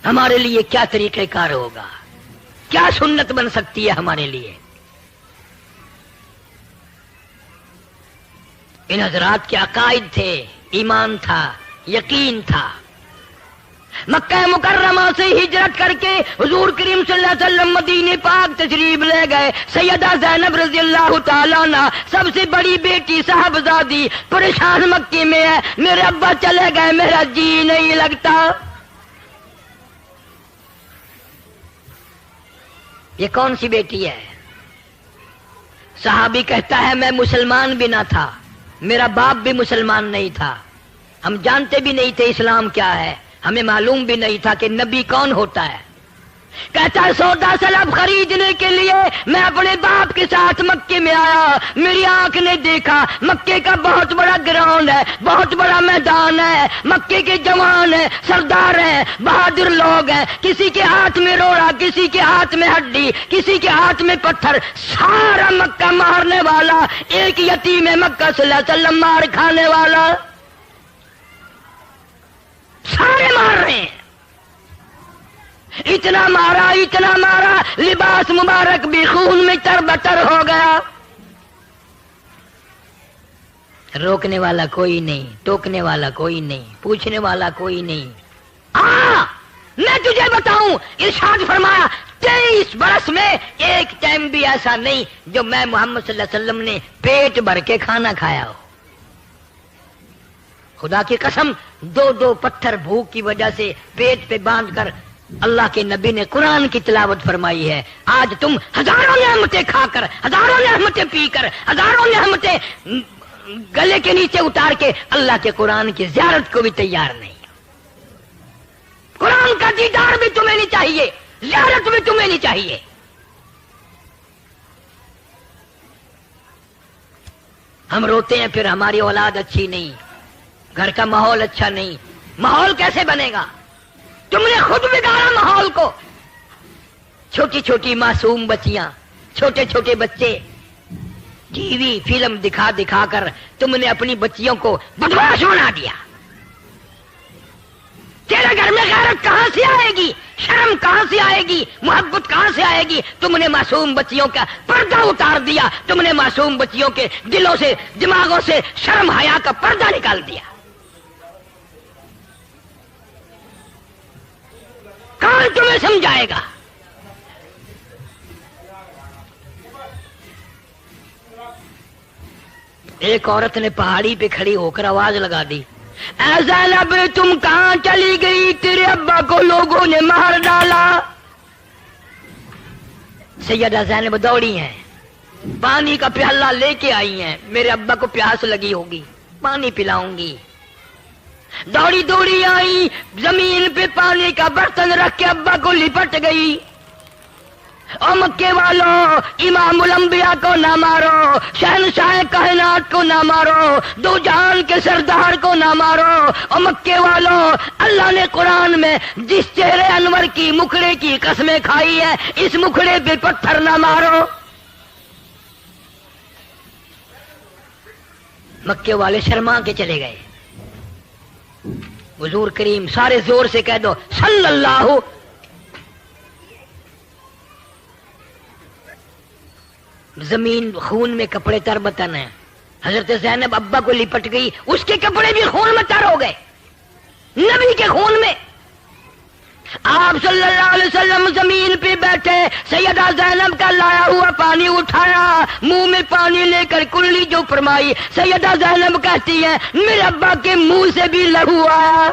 ہمارے لیے کیا طریقہ کار ہوگا، کیا سنت بن سکتی ہے ہمارے لیے؟ ان حضرات کے عقائد تھے، ایمان تھا، یقین تھا. مکہ مکرمہ سے ہجرت کر کے حضور کریم صلی اللہ علیہ وسلم مدینے پاک تشریف لے گئے. سیدہ زینب رضی اللہ تعالیٰ عنہ سب سے بڑی بیٹی صاحبزادی پریشان مکے میں ہے، میرے ابا چلے گئے، میرا جی نہیں لگتا. یہ کون سی بیٹی ہے؟ صحابی کہتا ہے میں مسلمان بھی نہ تھا، میرا باپ بھی مسلمان نہیں تھا، ہم جانتے بھی نہیں تھے اسلام کیا ہے، ہمیں معلوم بھی نہیں تھا کہ نبی کون ہوتا ہے. کہتا ہے سودا سلب خریدنے کے لیے میں اپنے باپ کے ساتھ مکے میں آیا، میری آنکھ نے دیکھا مکے کا بہت بڑا گراؤنڈ ہے، بہت بڑا میدان ہے، مکے کے جوان ہیں، سردار ہیں، بہادر لوگ ہیں، کسی کے ہاتھ میں روڑا، کسی کے ہاتھ میں ہڈی، کسی کے ہاتھ میں پتھر، سارا مکہ مارنے والا، ایک یتیم مکہ صلی اللہ علیہ وسلم مار کھانے والا، سارے مار رہے ہیں. اتنا مارا لباس مبارک بھی خون میں تربتر ہو گیا. روکنے والا کوئی نہیں، ٹوکنے والا کوئی نہیں، پوچھنے والا کوئی نہیں. میں تجھے بتاؤں، ارشاد فرمایا 23 برس میں ایک ٹائم بھی ایسا نہیں جو میں محمد صلی اللہ علیہ وسلم نے پیٹ بھر کے کھانا کھایا ہو. خدا کی قسم 2 پتھر بھوک کی وجہ سے پیٹ پہ باندھ کر اللہ کے نبی نے قرآن کی تلاوت فرمائی ہے. آج تم ہزاروں نعمتیں کھا کر، ہزاروں نعمتیں پی کر، ہزاروں نعمتیں گلے کے نیچے اتار کے اللہ کے قرآن کی زیارت کو بھی تیار نہیں. قرآن کا دیدار بھی تمہیں نہیں چاہیے، زیارت بھی تمہیں نہیں چاہیے. ہم روتے ہیں پھر ہماری اولاد اچھی نہیں، گھر کا ماحول اچھا نہیں. ماحول کیسے بنے گا؟ تم نے خود بگاڑا ماحول کو. چھوٹی چھوٹی معصوم بچیاں، چھوٹے چھوٹے بچے، ٹی وی فلم دکھا دکھا کر تم نے اپنی بچیوں کو بدماش بنا دیا. تیرے گھر میں غیرت کہاں سے آئے گی؟ شرم کہاں سے آئے گی؟ محبت کہاں سے آئے گی؟ تم نے معصوم بچیوں کا پردہ اتار دیا، تم نے معصوم بچیوں کے دلوں سے، دماغوں سے شرم حیا کا پردہ نکال دیا. کون تمہیں سمجھائے گا؟ ایک عورت نے پہاڑی پہ کھڑی ہو کر آواز لگا دی، اے زینب تم کہاں چلی گئی؟ تیرے ابا کو لوگوں نے مار ڈالا. سیدہ زینب دوڑی ہیں، پانی کا پیالہ لے کے آئی ہیں، میرے ابا کو پیاس لگی ہوگی، پانی پلاؤں گی. دوڑی دوڑی آئی، زمین پہ پانی کا برتن رکھ کے ابا کو لپٹ گئی. او مکے والوں، امام الانبیاء کو نہ مارو، شہنشاہ کائنات کو نہ مارو، دو جہان کے سردار کو نہ مارو. او مکے والوں، اللہ نے قرآن میں جس چہرے انور کی مکھڑے کی قسمیں کھائی ہے، اس مکھڑے پہ پتھر نہ مارو. مکے والے شرما کے چلے گئے. حضور کریم سارے زور سے کہہ دو صلی اللہ. زمین خون میں کپڑے تر بتن ہیں. حضرت زینب ابا کو لپٹ گئی، اس کے کپڑے بھی خون میں تر ہو گئے، نبی کے خون میں. آپ صلی اللہ علیہ وسلم زمین پہ بیٹھے، سیدہ زینب کا لایا ہوا پانی اٹھایا، منہ میں پانی لے کر کلی جو فرمائی. سیدہ زینب کہتی ہے میرے ابا کے منہ سے بھی لہو آیا.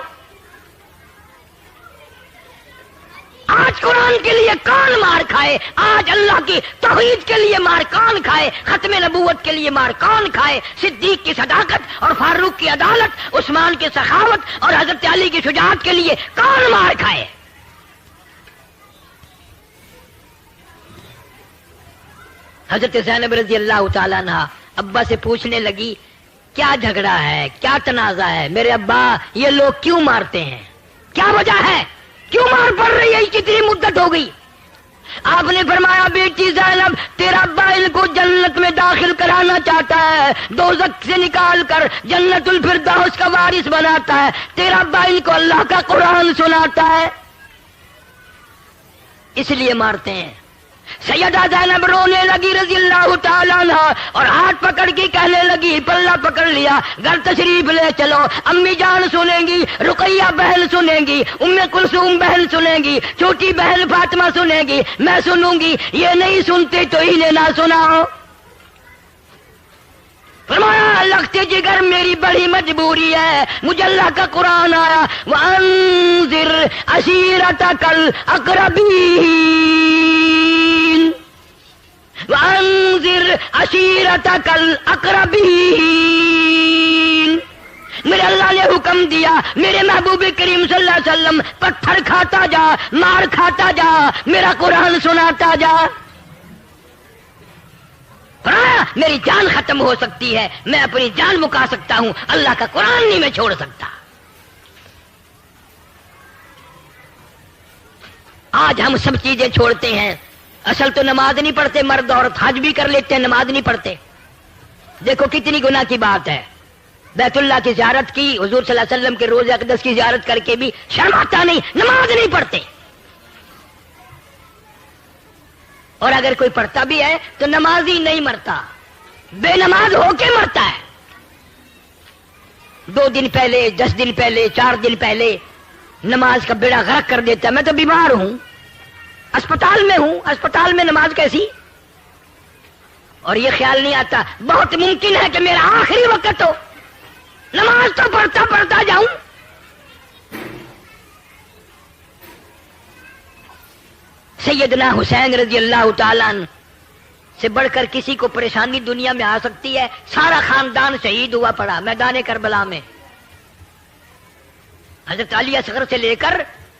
آج قرآن کے لیے کون مار کھائے؟ آج اللہ کی توحید کے لیے مار کون کھائے؟ ختم نبوت کے لیے مار کون کھائے؟ صدیق کی صداقت اور فاروق کی عدالت، عثمان کی سخاوت اور حضرت علی کی شجاعت کے لیے کون مار کھائے؟ حضرت زینب رضی اللہ تعالیٰ عنہ ابا سے پوچھنے لگی کیا جھگڑا ہے، کیا تنازع ہے؟ میرے ابا یہ لوگ کیوں مارتے ہیں، کیا وجہ ہے، کیوں مار پڑ رہی ہے، کتنی مدت ہو گئی؟ آپ نے فرمایا بیٹی زینب تیرا ابا ان کو جنت میں داخل کرانا چاہتا ہے، دوزخ سے نکال کر جنت الفردوس کا وارث بناتا ہے، تیرا ابا ان کو اللہ کا قرآن سناتا ہے، اس لیے مارتے ہیں۔ سیدہ زینب رونے لگی رضی اللہ تعالیٰ عنہ اور ہاتھ پکڑ کے کہنے لگی، پلہ پکڑ لیا، گھر تشریف لے چلو، امی جان سنیں گی، رقیہ بہن سنیں گی، ام کلثوم بہن سنیں گی، چھوٹی بہن فاطمہ سنیں گی، میں سنوں گی، یہ نہیں سنتے تو انہیں نہ سناؤ۔ فرمایا لگتے جگر میری بڑی مجبوری ہے، مجھے اللہ کا قرآن آیا، وَأَنذِرْ عَشِيرَتَكَ الْأَقْرَبِينَ وَأَنذِرْ عَشِيرَتَكَ الْأَقْرَبِينَ۔ میرے اللہ نے حکم دیا میرے محبوب کریم صلی اللہ علیہ وسلم پتھر کھاتا جا، مار کھاتا جا، میرا قرآن سناتا جا۔ میری جان ختم ہو سکتی ہے، میں اپنی جان مکا سکتا ہوں، اللہ کا قرآن نہیں میں چھوڑ سکتا۔ آج ہم سب چیزیں چھوڑتے ہیں، اصل تو نماز نہیں پڑھتے، مرد عورت حج بھی کر لیتے ہیں، نماز نہیں پڑھتے۔ دیکھو کتنی گناہ کی بات ہے، بیت اللہ کی زیارت کی، حضور صلی اللہ علیہ وسلم کے روضہ اقدس کی زیارت کر کے بھی شرم آتا نہیں، نماز نہیں پڑھتے۔ اور اگر کوئی پڑھتا بھی ہے تو نمازی نہیں مرتا، بے نماز ہو کے مرتا ہے۔ 2 دن پہلے، 10 دن پہلے، 4 دن پہلے نماز کا بیڑا غرق کر دیتا ہے۔ میں تو بیمار ہوں، اسپتال میں ہوں، اسپتال میں نماز کیسی؟ اور یہ خیال نہیں آتا بہت ممکن ہے کہ میرا آخری وقت ہو، نماز تو پڑھتا پڑھتا جاؤں۔ سیدنا حسین رضی اللہ تعالیٰ عنہ سے بڑھ کر کسی کو پریشانی دنیا میں آ سکتی ہے؟ سارا خاندان شہید ہوا پڑا میدان کربلا میں، حضرت علی اصغر سے لے کر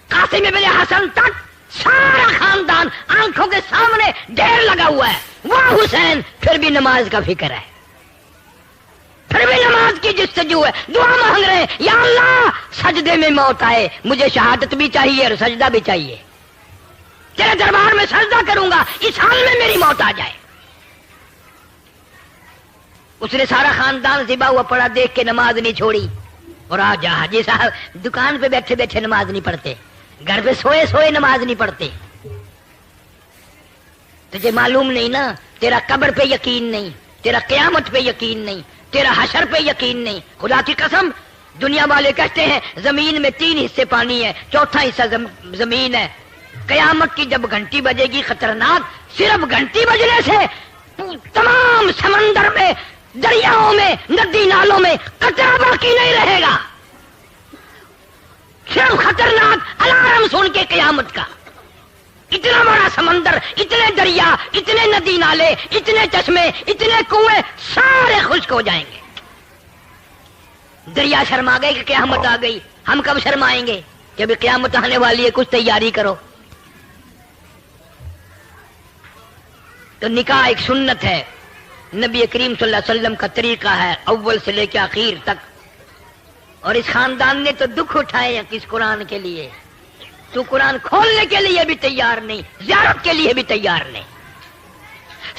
قاسم ابن حسن تک سارا خاندان آنکھوں کے سامنے ڈھیر لگا ہوا ہے۔ وہ حسین پھر بھی نماز کا فکر ہے، پھر بھی نماز کی جستجو ہے، دعا مانگ رہے ہیں یا اللہ سجدے میں موت آئے، مجھے شہادت بھی چاہیے اور سجدہ بھی چاہیے، تیرے دربار میں سجدہ کروں گا، اس حال میں میری موت آ جائے۔ اس نے سارا خاندان ذبح ہوا پڑا دیکھ کے نماز نہیں چھوڑی۔ اور آج حاجی صاحب دکان پہ بیٹھے بیٹھے نماز نہیں پڑھتے، گھر پہ سوئے سوئے نماز نہیں پڑھتے۔ تجھے معلوم نہیں نا، تیرا قبر پہ یقین نہیں، تیرا قیامت پہ یقین نہیں، تیرا حشر پہ یقین نہیں۔ خدا کی قسم دنیا والے کہتے ہیں زمین میں 3 حصے پانی ہے، 4تھا حصہ زمین ہے۔ قیامت کی جب گھنٹی بجے گی خطرناک، صرف گھنٹی بجنے سے تمام سمندر میں، دریاؤں میں، ندی نالوں میں قطرہ باقی نہیں رہے گا، صرف خطرناک الارم سن کے قیامت کا۔ اتنا بڑا سمندر، اتنے دریا، اتنے ندی نالے، اتنے چشمے، اتنے کنویں سارے خشک ہو جائیں گے۔ دریا شرما گئے کہ قیامت آ گئی، ہم کب شرمائیں گے کہ ابھی قیامت آنے والی ہے، کچھ تیاری کرو۔ تو نکاح ایک سنت ہے، نبی کریم صلی اللہ علیہ وسلم کا طریقہ ہے اول سے لے کے آخر تک۔ اور اس خاندان نے تو دکھ اٹھائے ہیں اس قرآن کے لیے، تو قرآن کھولنے کے لیے بھی تیار نہیں، زیارت کے لیے بھی تیار نہیں۔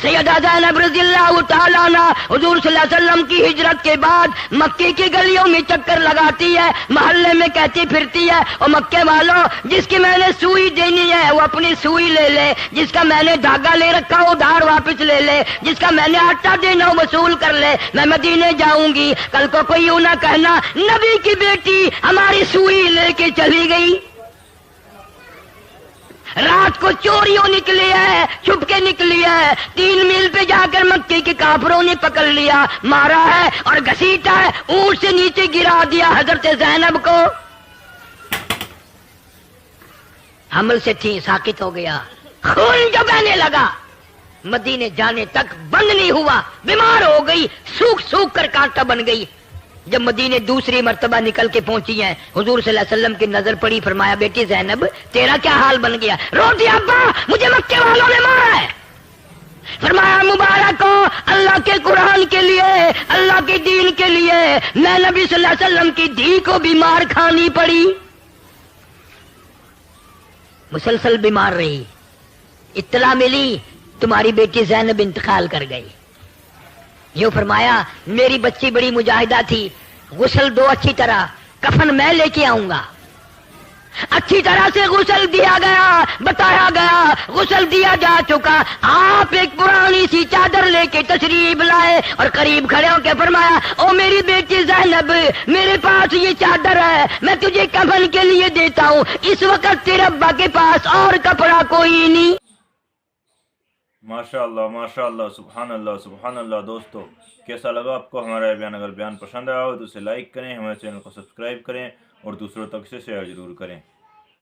سیدہ زینب رضی اللہ تعالیٰ عنہ حضور صلی اللہ علیہ وسلم کی ہجرت کے بعد مکے کی گلیوں میں چکر لگاتی ہے، محلے میں کہتی پھرتی ہے اور مکے والوں جس کی میں نے سوئی دینی ہے وہ اپنی سوئی لے لے، جس کا میں نے دھاگا لے رکھا وہ ادھار واپس لے لے، جس کا میں نے آٹا دینا وہ وصول کر لے، میں مدینے جاؤں گی، کل کو کوئی یوں نہ کہنا نبی کی بیٹی ہماری سوئی لے کے چلی گئی۔ رات کو چوریوں نکلی ہے، چھپ کے نکلی ہے، 3 میل پہ جا کر مکے کے کافروں نے پکڑ لیا، مارا ہے اور گھسیٹا ہے، اونٹ سے نیچے گرا دیا حضرت زینب کو۔ حمل سے تھی، ساکت ہو گیا، خون جو بہنے لگا مدینے جانے تک بند نہیں ہوا، بیمار ہو گئی، سوکھ سوکھ کر کانٹا بن گئی۔ جب مدینے دوسری مرتبہ نکل کے پہنچی ہیں، حضور صلی اللہ علیہ وسلم کی نظر پڑی، فرمایا بیٹی زینب تیرا کیا حال بن گیا؟ روتی ابا مجھے مکے والوں نے مارا ہے۔ فرمایا مبارک ہو، اللہ کے قرآن کے لیے کے دین کے لیے میں نبی صلی اللہ علیہ وسلم کی دھی کو بیمار کھانی پڑی، مسلسل بیمار رہی، اطلاع ملی تمہاری بیٹی زینب انتقال کر گئی۔ یوں فرمایا میری بچی بڑی مجاہدہ تھی، غسل دو اچھی طرح، کفن میں لے کے آؤں گا۔ اچھی طرح سے غسل دیا گیا، بتایا گیا، غسل دیا جا چکا۔ آپ ایک پرانی سی چادر لے کے تشریف لائے اور قریب کھڑے ہو کے فرمایا او میری بیٹی زینب، میرے پاس یہ چادر ہے، میں تجھے کفن کے لیے دیتا ہوں، اس وقت تیرے ابا کے پاس اور کپڑا کوئی نہیں۔ ماشاء اللہ، سبحان اللہ، سبحان اللہ۔ دوستو کیسا لگا آپ کو ہمارا بیان؟ اگر بیان پسند آیا ہو تو اسے لائک کریں، ہمارے چینل کو سبسکرائب کریں اور دوسروں تک سے شیئر ضرور کریں۔